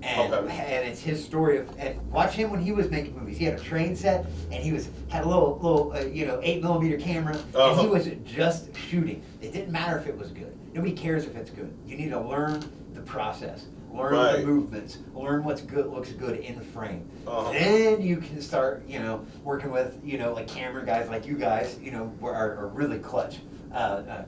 [SPEAKER 3] And,
[SPEAKER 2] Okay.
[SPEAKER 3] and it's his story of, and watch him when he was making movies. He had a train set, and he had a little 8mm camera, and he was just shooting. It didn't matter if it was good. Nobody cares if it's good. You need to learn the process, learn
[SPEAKER 2] Right.
[SPEAKER 3] the movements, learn what's good, looks good in frame.
[SPEAKER 2] Uh-huh.
[SPEAKER 3] Then you can start, working with, camera guys like you guys, are really clutch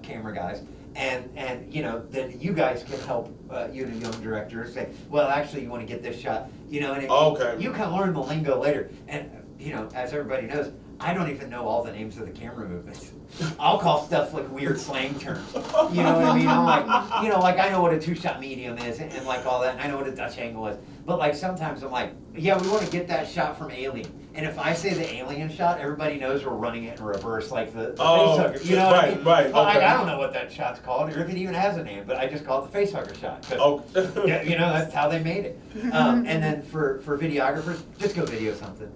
[SPEAKER 3] camera guys. And then you guys can help young directors say, well, actually, you want to get this shot, and
[SPEAKER 2] Okay.
[SPEAKER 3] you can learn the lingo later. And as everybody knows, I don't even know all the names of the camera movements. I'll call stuff weird slang terms. You know what I mean? I'm like, I know what a 2-shot medium is and all that, and I know what a Dutch angle is. But sometimes I'm like, yeah, we want to get that shot from Alien. And if I say the Alien shot, everybody knows we're running it in reverse, the facehugger. You know what I mean?
[SPEAKER 2] right,
[SPEAKER 3] But,
[SPEAKER 2] okay.
[SPEAKER 3] I don't know what that shot's called, or if it even has a name, but I just call it the facehugger shot. 'Cause,
[SPEAKER 2] Okay.
[SPEAKER 3] that's how they made it. And then for videographers, just go video something.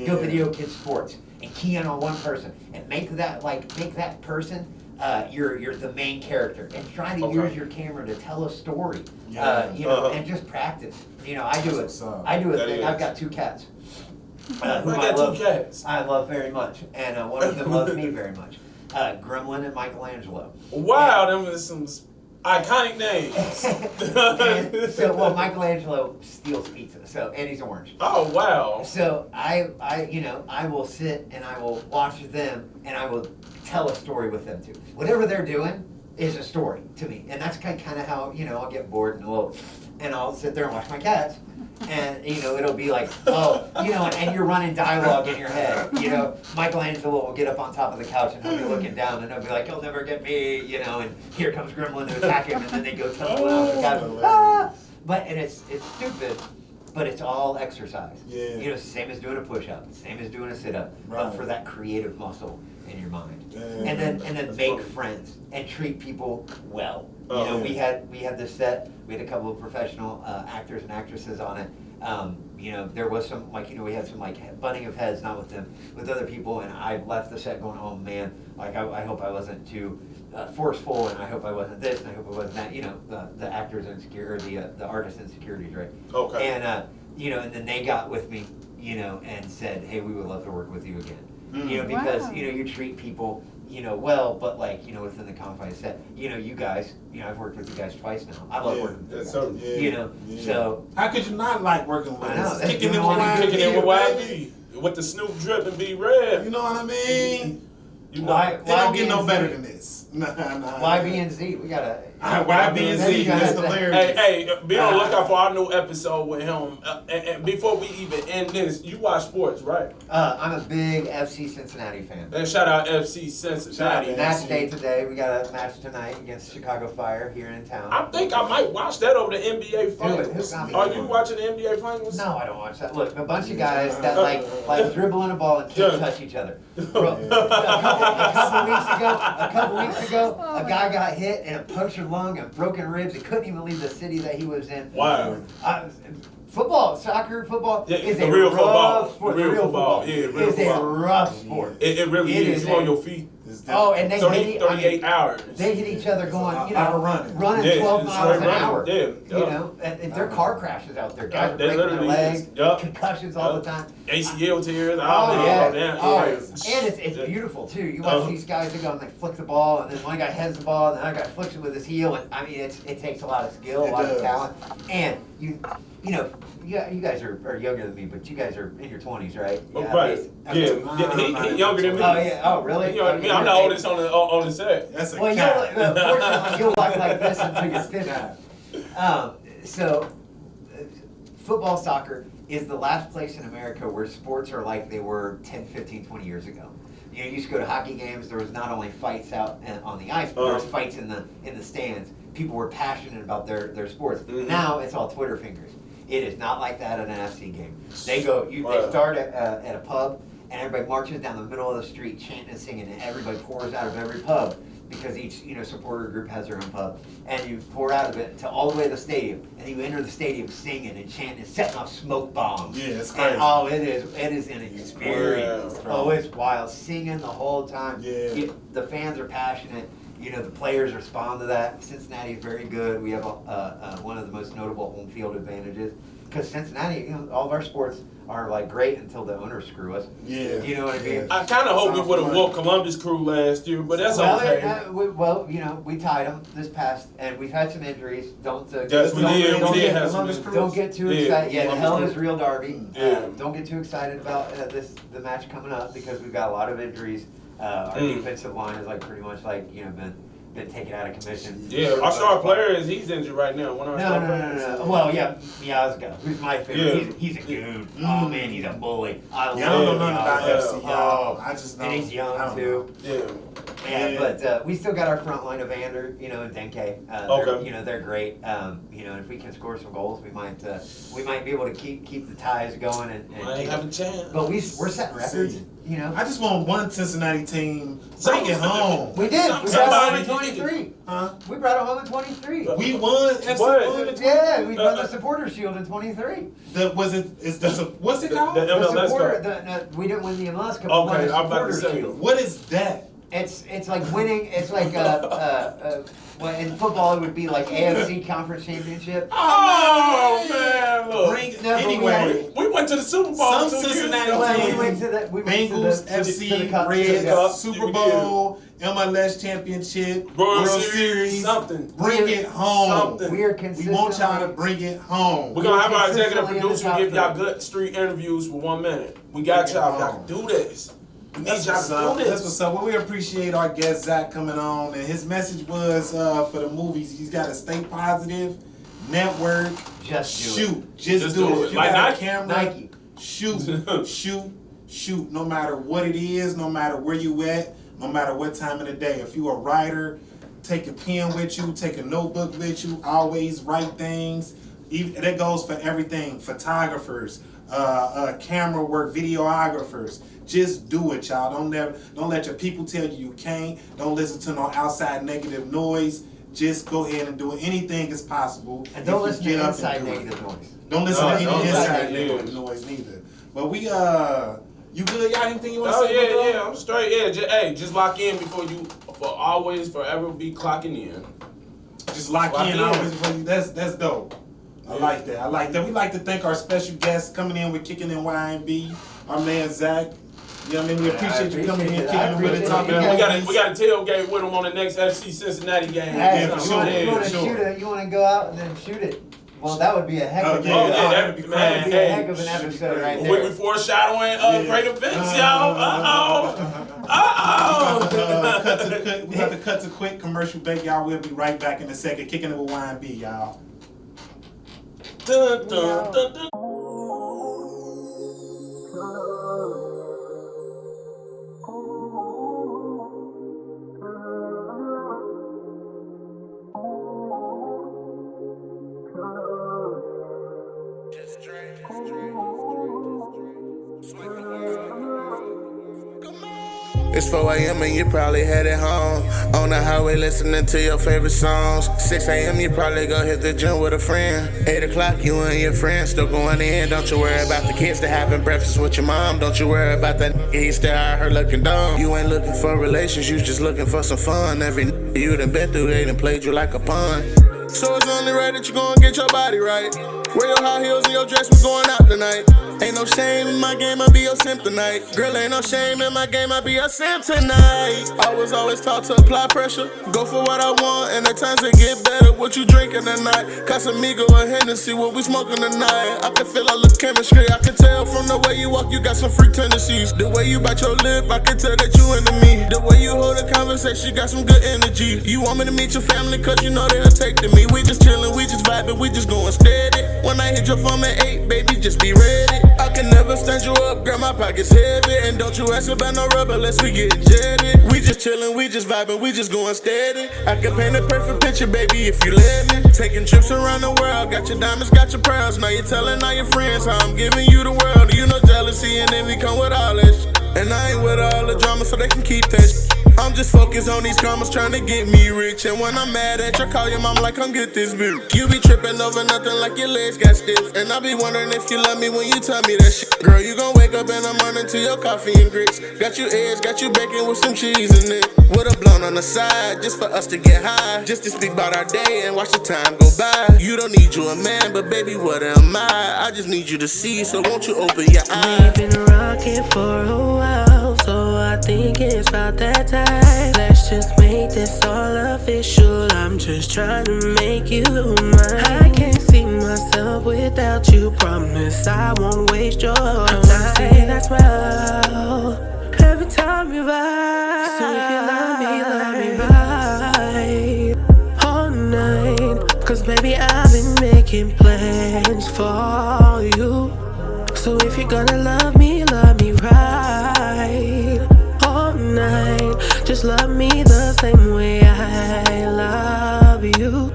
[SPEAKER 3] Go
[SPEAKER 1] Yeah.
[SPEAKER 3] video kids sports and key in on one person and make that person you're the main character and try to
[SPEAKER 2] Okay.
[SPEAKER 3] use your camera to tell a story.
[SPEAKER 1] Yeah.
[SPEAKER 3] And just practice. I do
[SPEAKER 1] That's
[SPEAKER 3] it.
[SPEAKER 1] what's up.
[SPEAKER 3] I do a
[SPEAKER 2] That
[SPEAKER 3] thing.
[SPEAKER 2] is.
[SPEAKER 3] I've got 2 cats. Who
[SPEAKER 2] I got
[SPEAKER 3] love,
[SPEAKER 2] 2 cats.
[SPEAKER 3] I love very much, and one of them loves me very much. Gremlin and Michelangelo.
[SPEAKER 2] Wow, them is some iconic names.
[SPEAKER 3] And so, Michelangelo steals pizza, and he's orange.
[SPEAKER 2] Oh wow.
[SPEAKER 3] So I will sit and I will watch them and I will tell a story with them too. Whatever they're doing, is a story to me, and that's kind of how I'll get bored and I'll sit there and watch my cats, and it'll be like, oh, and you're running dialogue in your head. Michelangelo will get up on top of the couch and he'll be looking down and he'll be like, "You'll never get me," and here comes Gremlin to attack him, and then they go tumbling off the couch. Ah! But it's stupid. But it's all exercise.
[SPEAKER 1] Yeah.
[SPEAKER 3] Same as doing a push-up, same as doing a sit-up,
[SPEAKER 1] Right.
[SPEAKER 3] but for that creative muscle in your mind.
[SPEAKER 1] Yeah.
[SPEAKER 3] And then
[SPEAKER 2] That's
[SPEAKER 3] make
[SPEAKER 2] funny.
[SPEAKER 3] friends and treat people well.
[SPEAKER 2] Oh,
[SPEAKER 3] we
[SPEAKER 1] yeah.
[SPEAKER 3] had this set. We had a couple of professional actors and actresses on it. There was some we had some butting of heads, not with them, with other people, and I left the set going, oh man, I hope I wasn't too forceful, and I hope I wasn't this, and I hope I wasn't that. The actors insecurity, the artists insecurities, right?
[SPEAKER 2] Okay.
[SPEAKER 3] And and then they got with me, and said, hey, we would love to work with you again. Because
[SPEAKER 4] Wow.
[SPEAKER 3] you treat people well, but within the confines set. You guys, I've worked with you guys twice now. I love
[SPEAKER 1] Yeah,
[SPEAKER 3] working with
[SPEAKER 2] that's
[SPEAKER 3] you guys.
[SPEAKER 2] so-
[SPEAKER 1] Yeah.
[SPEAKER 3] So
[SPEAKER 1] How could you not like working with
[SPEAKER 3] I know,
[SPEAKER 1] us?
[SPEAKER 3] that's
[SPEAKER 1] Kicking
[SPEAKER 3] doing
[SPEAKER 1] it
[SPEAKER 3] all
[SPEAKER 1] with
[SPEAKER 3] you
[SPEAKER 2] Kicking it with
[SPEAKER 1] baby.
[SPEAKER 2] YB. With the Snoop drip and be red.
[SPEAKER 1] You know what I mean?
[SPEAKER 2] You know.
[SPEAKER 3] Why-
[SPEAKER 1] It don't get no
[SPEAKER 3] YB&Z.
[SPEAKER 1] better than this. Nah.
[SPEAKER 3] YB and Z, we gotta.
[SPEAKER 1] YB&Z,
[SPEAKER 3] Then you
[SPEAKER 1] that's
[SPEAKER 3] gotta-
[SPEAKER 1] hilarious.
[SPEAKER 2] Hey, be on the lookout for our new episode with him. And before we even end this, you watch sports, right?
[SPEAKER 3] I'm a big FC Cincinnati fan.
[SPEAKER 2] And shout out FC Cincinnati.
[SPEAKER 1] Shout out.
[SPEAKER 3] Match day today. We got a match tonight against Chicago Fire here in town.
[SPEAKER 2] I think I might watch that over the NBA finals.
[SPEAKER 3] It's not
[SPEAKER 2] Are
[SPEAKER 3] me.
[SPEAKER 2] you watching the NBA finals?
[SPEAKER 3] No, I don't watch that. Look, a bunch of guys that like dribbling a ball and can't
[SPEAKER 2] Yeah.
[SPEAKER 3] touch each other. Bro, a couple weeks ago,
[SPEAKER 4] Oh
[SPEAKER 3] a
[SPEAKER 4] my
[SPEAKER 3] guy
[SPEAKER 4] God.
[SPEAKER 3] got hit and a punctured lung and broken ribs. He couldn't even leave the city that he was in.
[SPEAKER 2] Wow.
[SPEAKER 3] Football
[SPEAKER 2] Yeah,
[SPEAKER 3] is
[SPEAKER 2] the
[SPEAKER 3] a
[SPEAKER 2] real
[SPEAKER 3] rough
[SPEAKER 2] football.
[SPEAKER 3] sport.
[SPEAKER 2] The real football. Yeah, real
[SPEAKER 3] is a
[SPEAKER 2] football.
[SPEAKER 3] rough sport.
[SPEAKER 2] It really
[SPEAKER 3] It
[SPEAKER 2] is.
[SPEAKER 3] is
[SPEAKER 2] You on
[SPEAKER 3] a-
[SPEAKER 2] your feet.
[SPEAKER 1] It's
[SPEAKER 3] Oh, and they
[SPEAKER 2] 38 hours.
[SPEAKER 3] They hit each other going,
[SPEAKER 1] It's a lot of running.
[SPEAKER 2] Yeah,
[SPEAKER 3] 12
[SPEAKER 2] it's
[SPEAKER 3] miles
[SPEAKER 2] like
[SPEAKER 3] an
[SPEAKER 2] running.
[SPEAKER 3] hour.
[SPEAKER 2] Yeah.
[SPEAKER 3] And there are car crashes out there. Guys are
[SPEAKER 2] They
[SPEAKER 3] breaking their
[SPEAKER 2] literally
[SPEAKER 3] legs,
[SPEAKER 2] is. Yup.
[SPEAKER 3] concussions all
[SPEAKER 2] Yup.
[SPEAKER 3] the time.
[SPEAKER 2] ACL tears.
[SPEAKER 3] Oh, yeah.
[SPEAKER 2] Damn.
[SPEAKER 3] Oh,
[SPEAKER 2] Yeah.
[SPEAKER 3] and it's
[SPEAKER 2] Yeah.
[SPEAKER 3] beautiful too. You watch these guys, they go and they flick the ball, and then one guy heads the ball, and the other guy flicks it with his heel. And I mean, it takes a lot of skill, a
[SPEAKER 1] It
[SPEAKER 3] lot of
[SPEAKER 1] does.
[SPEAKER 3] talent. And you guys are younger than me, but you guys are in your 20s, right?
[SPEAKER 2] Oh,
[SPEAKER 3] Yeah,
[SPEAKER 2] right.
[SPEAKER 3] at least.
[SPEAKER 2] Yeah. He younger than me.
[SPEAKER 3] Oh yeah. Oh really?
[SPEAKER 2] You know what I mean? I'm the oldest on the set.
[SPEAKER 1] That's a
[SPEAKER 3] Well,
[SPEAKER 1] cat.
[SPEAKER 3] fortunately, you'll walk like this until you're 50. So, football, soccer is the last place in America where sports are like they were 10, 15, 20 years ago. You used to go to hockey games. There was not only fights out on the ice, but there was fights in the stands. People were passionate about their sports.
[SPEAKER 2] Mhm.
[SPEAKER 3] Now it's all Twitter fingers. It is not like that at an FC game. They go. They
[SPEAKER 2] Right.
[SPEAKER 3] start at a pub, and everybody marches down the middle of the street chanting and singing, and everybody pours out of every pub because each supporter group has their own pub, and you pour out of it to all the way to the stadium, and you enter the stadium singing and chanting and setting off smoke bombs.
[SPEAKER 1] Yeah, it's
[SPEAKER 3] And,
[SPEAKER 1] crazy.
[SPEAKER 3] it is an experience.
[SPEAKER 2] Wow.
[SPEAKER 3] Oh, it's wild, singing the whole time.
[SPEAKER 1] Yeah.
[SPEAKER 3] The fans are passionate. The players respond to that. Cincinnati is very good. We have one of the most notable home field advantages because Cincinnati, all of our sports are like great until the owners screw us.
[SPEAKER 1] Yeah.
[SPEAKER 3] You know what I mean?
[SPEAKER 2] I kind of hope we would have whooped Columbus Crew last year, but that's
[SPEAKER 3] Well,
[SPEAKER 2] okay.
[SPEAKER 3] we tied them this past, and we've had some injuries. Don't
[SPEAKER 2] Yes, we
[SPEAKER 3] don't-
[SPEAKER 2] did.
[SPEAKER 3] don't
[SPEAKER 2] We did
[SPEAKER 3] get-
[SPEAKER 2] have some.
[SPEAKER 1] Columbus Crew.
[SPEAKER 3] Don't get too
[SPEAKER 2] Yeah,
[SPEAKER 3] excited. Yeah, the
[SPEAKER 2] Columbus
[SPEAKER 3] hell
[SPEAKER 2] Crew.
[SPEAKER 3] is real Derby.
[SPEAKER 2] Yeah.
[SPEAKER 3] Don't get too excited about the match coming up because we've got a lot of injuries. Our defensive line is pretty much been taken out of commission.
[SPEAKER 2] Yeah, our star player he's injured right now. One of our
[SPEAKER 3] No,
[SPEAKER 2] star
[SPEAKER 3] no, no,
[SPEAKER 2] players.
[SPEAKER 3] no. Well, yeah, Miazga, who's my favorite.
[SPEAKER 2] Yeah.
[SPEAKER 3] He's a goon. Oh man, he's a bully. I love
[SPEAKER 1] Yeah, I don't know nothing
[SPEAKER 3] Miazga.
[SPEAKER 1] about FC, y'all.
[SPEAKER 3] Oh,
[SPEAKER 1] I just know.
[SPEAKER 3] and he's
[SPEAKER 1] I
[SPEAKER 3] young
[SPEAKER 1] don't
[SPEAKER 3] too.
[SPEAKER 2] Yeah.
[SPEAKER 3] Yeah,
[SPEAKER 1] Yeah.
[SPEAKER 3] but we still got our front line of Ander, and Denke.
[SPEAKER 2] Okay.
[SPEAKER 3] They're great. If we can score some goals, we might be able to keep the ties going and
[SPEAKER 2] I ain't have a chance.
[SPEAKER 3] But we're setting records.
[SPEAKER 1] See. I just want one Cincinnati team. Bring it home.
[SPEAKER 3] We did. We brought it home in 23.
[SPEAKER 1] Huh?
[SPEAKER 3] We brought it home in 23.
[SPEAKER 1] We won. FC
[SPEAKER 2] What?
[SPEAKER 1] won the
[SPEAKER 3] Yeah, we won the supporter shield in 23.
[SPEAKER 1] what's it called?
[SPEAKER 2] The MLS Cup.
[SPEAKER 3] We didn't win the MLS Cup. We won
[SPEAKER 2] Okay,
[SPEAKER 3] the
[SPEAKER 2] I'm about to
[SPEAKER 3] supporter
[SPEAKER 2] say.
[SPEAKER 3] shield.
[SPEAKER 1] What is that?
[SPEAKER 3] It's like winning. It's like well, in football it would be like AFC Conference Championship.
[SPEAKER 2] Oh man, look.
[SPEAKER 1] Bring
[SPEAKER 3] No, but
[SPEAKER 1] anyway.
[SPEAKER 2] We went to the Super Bowl.
[SPEAKER 1] Some
[SPEAKER 2] 2 years
[SPEAKER 1] Cincinnati
[SPEAKER 2] ago.
[SPEAKER 3] Well,
[SPEAKER 1] team.
[SPEAKER 3] we went to the
[SPEAKER 1] Bengals,
[SPEAKER 3] to
[SPEAKER 1] FC,
[SPEAKER 3] the cup.
[SPEAKER 1] Reds,
[SPEAKER 2] Yeah.
[SPEAKER 1] Super
[SPEAKER 2] Yeah.
[SPEAKER 1] Bowl, MLS Championship,
[SPEAKER 2] World Series, something.
[SPEAKER 1] Bring it home.
[SPEAKER 2] Something.
[SPEAKER 3] We are
[SPEAKER 1] We
[SPEAKER 3] consistently.
[SPEAKER 1] want y'all to bring it home.
[SPEAKER 2] We're gonna have our executive
[SPEAKER 3] consistently in the
[SPEAKER 2] producer
[SPEAKER 3] top
[SPEAKER 2] give y'all
[SPEAKER 3] three.
[SPEAKER 2] good street interviews for 1 minute. We got y'all. Y'all can do this.
[SPEAKER 1] That's what's up. That's what's up. Well, we appreciate our guest Zach coming on, and his message was for the movies. He's got to stay positive, network,
[SPEAKER 3] Just
[SPEAKER 1] do it. If you
[SPEAKER 2] Like
[SPEAKER 1] got
[SPEAKER 2] Nike?
[SPEAKER 1] a camera,
[SPEAKER 3] Nike.
[SPEAKER 1] shoot. No matter what it is, no matter where you at, no matter what time of the day. If you a writer, take a pen with you, take a notebook with you. Always write things. Even that goes for everything. Photographers, camera work, videographers. Just do it, y'all. Don't let your people tell you can't. Don't listen to no outside negative noise. Just go ahead and do it. Anything is possible.
[SPEAKER 3] And don't listen to
[SPEAKER 1] up
[SPEAKER 3] inside
[SPEAKER 1] and do it.
[SPEAKER 3] negative noise.
[SPEAKER 1] Don't listen to any inside
[SPEAKER 2] negative
[SPEAKER 1] negative noise neither. But we you good? Y'all anything you want to
[SPEAKER 2] Oh
[SPEAKER 1] say?
[SPEAKER 2] yeah, I'm straight. Yeah, just lock in before you always forever be clocking in.
[SPEAKER 1] Just lock in always before you. That's dope. I like that. We like to thank our special guest coming in with Kicking in Y&B, our man Zach. You know what I mean? We appreciate you coming in, kicking with it, talking about
[SPEAKER 2] We got a tailgate with him on the next FC Cincinnati game.
[SPEAKER 3] Hey,
[SPEAKER 1] Yeah, for sure.
[SPEAKER 3] You want to go out and then shoot it? Well, that would be a heck of
[SPEAKER 2] that'd be
[SPEAKER 3] that would be a heck of an episode right there.
[SPEAKER 2] We foreshadowing great events, y'all.
[SPEAKER 1] We have to cut to quick commercial break, y'all. We'll be right back in a second. Kicking it with Y&B, y'all.
[SPEAKER 2] Dun, dun, dun, dun.
[SPEAKER 5] It's 4 a.m. and you probably headed home. On the highway listening to your favorite songs. 6 a.m. you probably go hit the gym with a friend. 8 o'clock you and your friends still going in. Don't you worry about the kids that having breakfast with your mom. Don't you worry about that he still out here looking dumb. You ain't looking for relations, you just looking for some fun. Every you done been through, they done played you like a pawn. So it's only right that you gon' get your body right. Wear your high heels and your dress, we going out tonight. Ain't no shame in my game, I be your simp tonight. Girl, ain't no shame in my game, I be your simp tonight. I was always taught to apply pressure. Go for what I want, and at times it get better. What you drinking tonight? Casamigo or Hennessy, what we smoking tonight? I can feel all the chemistry, I can tell from the way you walk, you got some freak tendencies. The way you bite your lip, I can tell that you into me. The way you hold a conversation, got some good energy. You want me to meet your family, cause you know they'll take to me. We just chillin', we just vibing, we just going steady. When I hit your phone at 8, baby, just be ready. I can never stand you up, girl, my pocket's heavy. And don't you ask about no rubber unless we get jetted. We just chillin', we just vibing, we just going steady. I can paint a perfect picture, baby, if you let me. Taking trips around the world, got your diamonds, got your pearls. Now you're telling all your friends how I'm giving you the world. You know jealousy and envy come with all that shit. And I ain't with all the drama, so they can keep that shit. I'm just focused on these commas trying to get me rich. And when I'm mad at you, call your mom like, come get this bitch. You be tripping over nothing like your legs got stiff. And I be wondering if you love me when you tell me that shit. Girl, you gon' wake up in the morning to your coffee and grits. Got you eggs, got you bacon with some cheese in it. With a blunt on the side, just for us to get high. Just to speak about our day and watch the time go by. You don't need you a man, but baby, what am I? I just need you to see, so won't you open your eyes?
[SPEAKER 6] We've been rocking for a while, so I think it's about that time. Let's just make this all official. I'm just trying to make you mine. I can't see myself without you. Promise I won't waste your time. I wanna say that's well every time you vibe. So if you love me right all night. Cause baby, I've been making plans for you. So if you're gonna love me right all night. Just love me the same way I love you.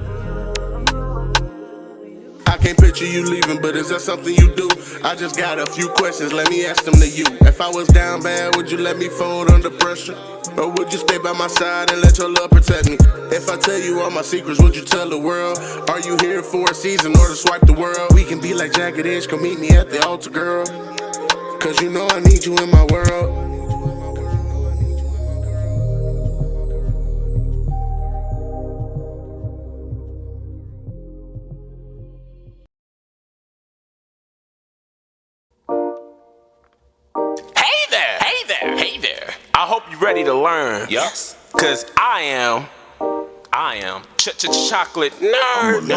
[SPEAKER 5] I can't picture you leaving, but is that something you do? I just got a few questions, let me ask them to you. If I was down bad, would you let me fold under pressure? Or would you stay by my side and let your love protect me? If I tell you all my secrets, would you tell the world? Are you here for a season or to swipe the world? We can be like Jagged Edge, come meet me at the altar, girl. Cause you know I need you in my world.
[SPEAKER 7] Hey there. I hope you're ready to learn.
[SPEAKER 2] Yes.
[SPEAKER 7] Cause I am chocolate nerd.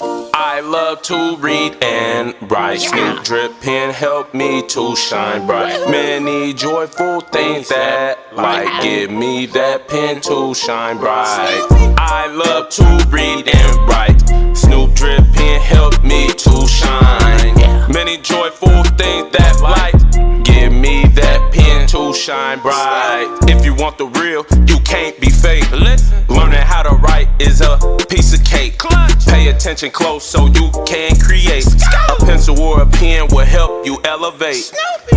[SPEAKER 2] I love to read and write. Snoop drip pen help me to shine bright. Many joyful things that light give me that pen to shine bright. I love to read and write. Snoop drip pen help me to shine. Many joyful things that light give me that pen to shine bright. If you want the real, you can't be fake. Learning how to write is a piece of cake. Pay attention close so you can create. A pencil or a pen will help you elevate.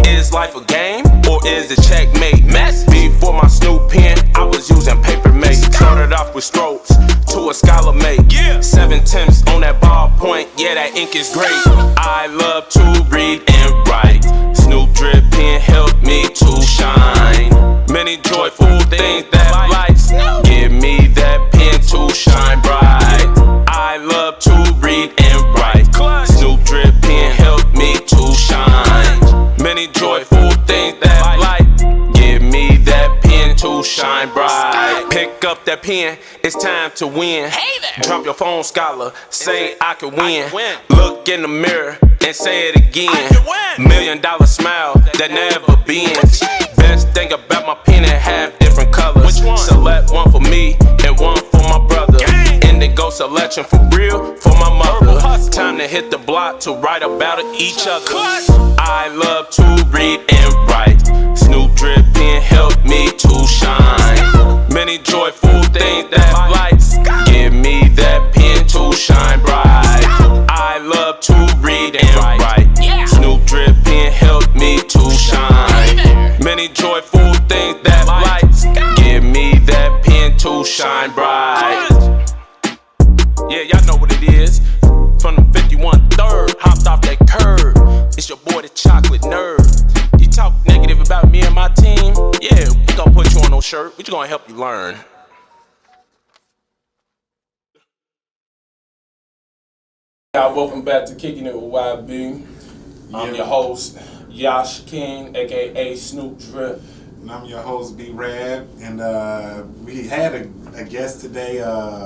[SPEAKER 2] Is life a game or is it checkmate? Before my Snoop pen, I was using paper mate. Started off with strokes to a scholar mate. 7 tenths on that ballpoint, yeah, that ink is great. I love to read and write. Snoop drip pen help me to shine. Many joyful things that lights give me that pen to shine bright. I love to read and write. Snoop drip pen help me to shine. Many joyful things that light give me that pen to shine bright. Pick up that pen, it's time to win. Drop your phone, scholar, say I can win. Look in the mirror and say it again. $1 million smile that never bends. Best thing about my pen, it have different colors. Select one for me and one for my brother. Indigo selection for real for my mother. Time to hit the block to write about each other. I love to read and write. Snoop drip pen help me to shine. Many joyful things that lights give me that pen to shine bright. I love to read and write. Snoop drip pen help me to shine. Many joyful things that lights give me that pen to shine bright. Yeah, y'all know what it is. From the 51 third, hopped off that curb. It's your boy, the chocolate nerd. You talk negative about me and my team? Yeah, we gon' put you on no shirt. We just gonna help you learn. Y'all, welcome back to Kicking It with YB. I'm your host, Yosh King, aka Snoop Drip.
[SPEAKER 1] And I'm your host, B-Rab. And we had a guest today,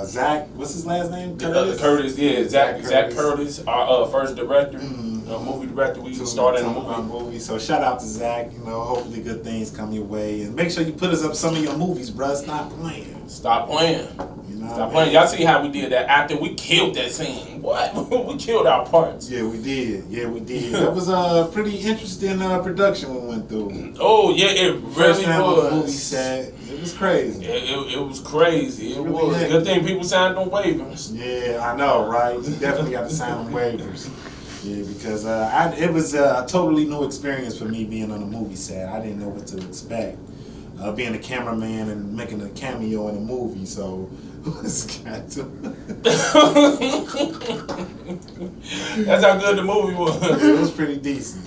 [SPEAKER 1] Zack, what's his last name? Curtis?
[SPEAKER 2] Curtis, yeah, Zack Curtis, our first director, movie director. We started a movie.
[SPEAKER 1] So shout out to Zack. You know, hopefully good things come your way. And make sure you put us up some of your movies, bruh. Stop playing.
[SPEAKER 2] Stop playing.
[SPEAKER 1] You know
[SPEAKER 2] Stop playing. Y'all see how we did that after we killed that scene. What? We killed our parts.
[SPEAKER 1] Yeah, we did. That was a pretty interesting production we went through.
[SPEAKER 2] Oh, yeah, it really
[SPEAKER 1] First time on the
[SPEAKER 2] was.
[SPEAKER 1] movie set. It was crazy.
[SPEAKER 2] It was crazy. It
[SPEAKER 1] really
[SPEAKER 2] was.
[SPEAKER 1] is.
[SPEAKER 2] Good thing people signed on waivers.
[SPEAKER 1] Yeah, I know, right? You definitely got to sign on waivers. Yeah, because it was a totally new experience for me being on a movie set. I didn't know what to expect. Being a cameraman and making a cameo in a movie, so it's got to.
[SPEAKER 2] That's how good the movie was.
[SPEAKER 1] It was pretty decent.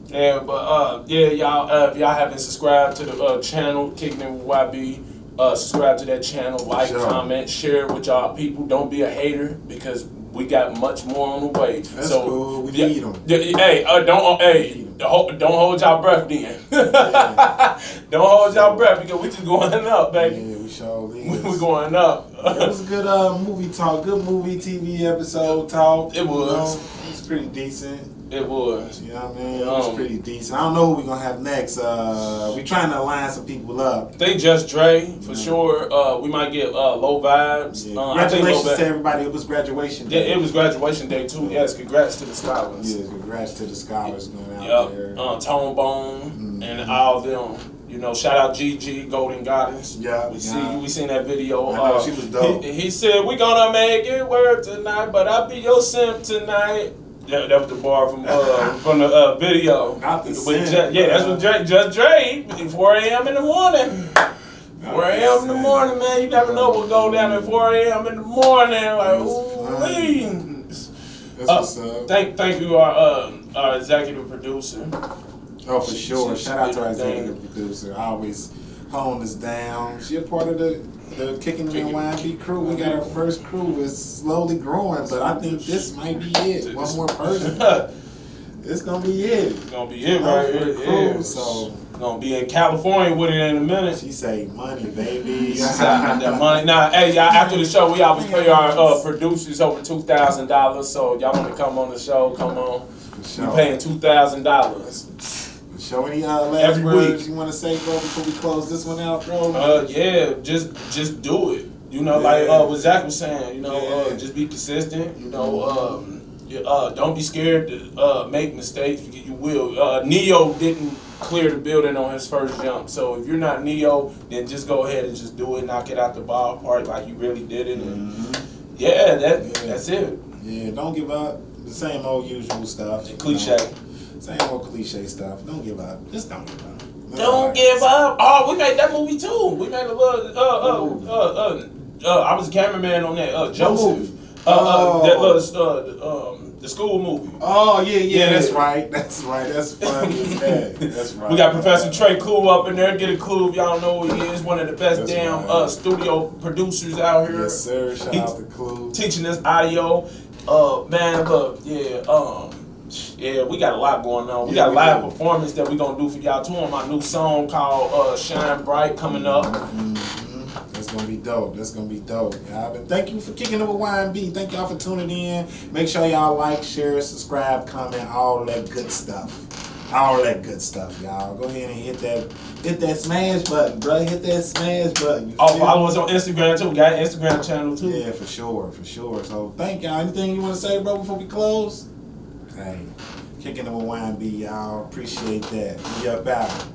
[SPEAKER 2] Yeah, but y'all, if y'all haven't subscribed to the channel, Kicking It with YB, subscribe to that channel, like, comment, share it with y'all people. Don't be a hater because we got much more on the way.
[SPEAKER 1] That's cool. We need them.
[SPEAKER 2] Don't hold y'all breath then. Don't hold y'all breath because we just going up, baby.
[SPEAKER 1] Yeah, we sure is.
[SPEAKER 2] We going up.
[SPEAKER 1] It was a good movie talk, good movie TV episode talk.
[SPEAKER 2] It was.
[SPEAKER 1] It was pretty decent.
[SPEAKER 2] It was.
[SPEAKER 1] You know what I mean? It was pretty decent. I don't know who we're going to have next. We trying to line some people up.
[SPEAKER 2] They just Dre, for sure. We might get Low Vibes.
[SPEAKER 1] Yeah. Congratulations to everybody. It was graduation day.
[SPEAKER 2] Yeah, it was graduation day, too. Yes, congrats to the scholars.
[SPEAKER 1] Yeah, congrats to the scholars going out there.
[SPEAKER 2] Tone Bone and all them. You know, shout out GG, Golden Goddess.
[SPEAKER 1] Yeah,
[SPEAKER 2] we seen that video.
[SPEAKER 1] I know, she was dope.
[SPEAKER 2] He said, we gonna make it work tonight, but I'll be your simp tonight. Yeah, that was the bar from the video.
[SPEAKER 1] Not the
[SPEAKER 2] that's what Just Dre, 4 a.m. in the morning. 4 a.m. in the morning, man. You never know what go down at 4 a.m. in the morning. Like, ooh,
[SPEAKER 1] That's what's up.
[SPEAKER 2] Thank you, our executive producer.
[SPEAKER 1] Oh, for sure. Shout out to our executive producer. Always holding us down. She a part of the Kicking It with YB crew. We got our first crew. It's slowly growing, but I think this might be it. One more person. It's going to be it.
[SPEAKER 2] It's going to be it right here.
[SPEAKER 1] So
[SPEAKER 2] Gonna be in California with it in a minute.
[SPEAKER 1] She say money, baby.
[SPEAKER 2] That money. Nah, hey, y'all. After the show, we always pay our producers over $2,000. So y'all want to come on the show? Come on.
[SPEAKER 1] Sure.
[SPEAKER 2] We paying $2,000.
[SPEAKER 1] Show any last
[SPEAKER 2] Every
[SPEAKER 1] words
[SPEAKER 2] week.
[SPEAKER 1] you want to say, bro, before we close this one out, bro?
[SPEAKER 2] Yeah, just do it. You know, like what Zach was saying. You know, just be consistent. You know, don't be scared to make mistakes because you will. Neo didn't clear the building on his first jump, so if you're not Neo, then just go ahead and just do it, knock it out the ballpark like you really did it, and that's it.
[SPEAKER 1] Yeah, don't give up. The same old usual stuff.
[SPEAKER 2] Cliche.
[SPEAKER 1] Same old cliche stuff. Don't give up. Just don't give up.
[SPEAKER 2] Don't give up. Oh, we made that movie too. We made a little. I was a cameraman on that. Joseph. The school movie.
[SPEAKER 1] Oh yeah, that's right. That's funny as heck. That's right.
[SPEAKER 2] We got Professor Trey Clue up in there. Get a clue if y'all know who he is. One of the best
[SPEAKER 1] That's
[SPEAKER 2] studio producers out here.
[SPEAKER 1] Yes, sir. Shout out to Clue.
[SPEAKER 2] Teaching us audio. Man, look, yeah, we got a lot going on. We got a live performance that we gonna do for y'all too on my new song called Shine Bright coming up.
[SPEAKER 1] That's gonna be dope. Y'all. But thank you for kicking it with YMB. Thank y'all for tuning in. Make sure y'all like, share, subscribe, comment, all that good stuff. All that good stuff, y'all. Go ahead and hit that smash button, bro. Hit that smash button.
[SPEAKER 2] Follow us on Instagram too. We got an Instagram channel too.
[SPEAKER 1] Yeah, for sure. So thank y'all. Anything you want to say, bro, before we close? Hey, kicking it with YMB, y'all. Appreciate that. We up out.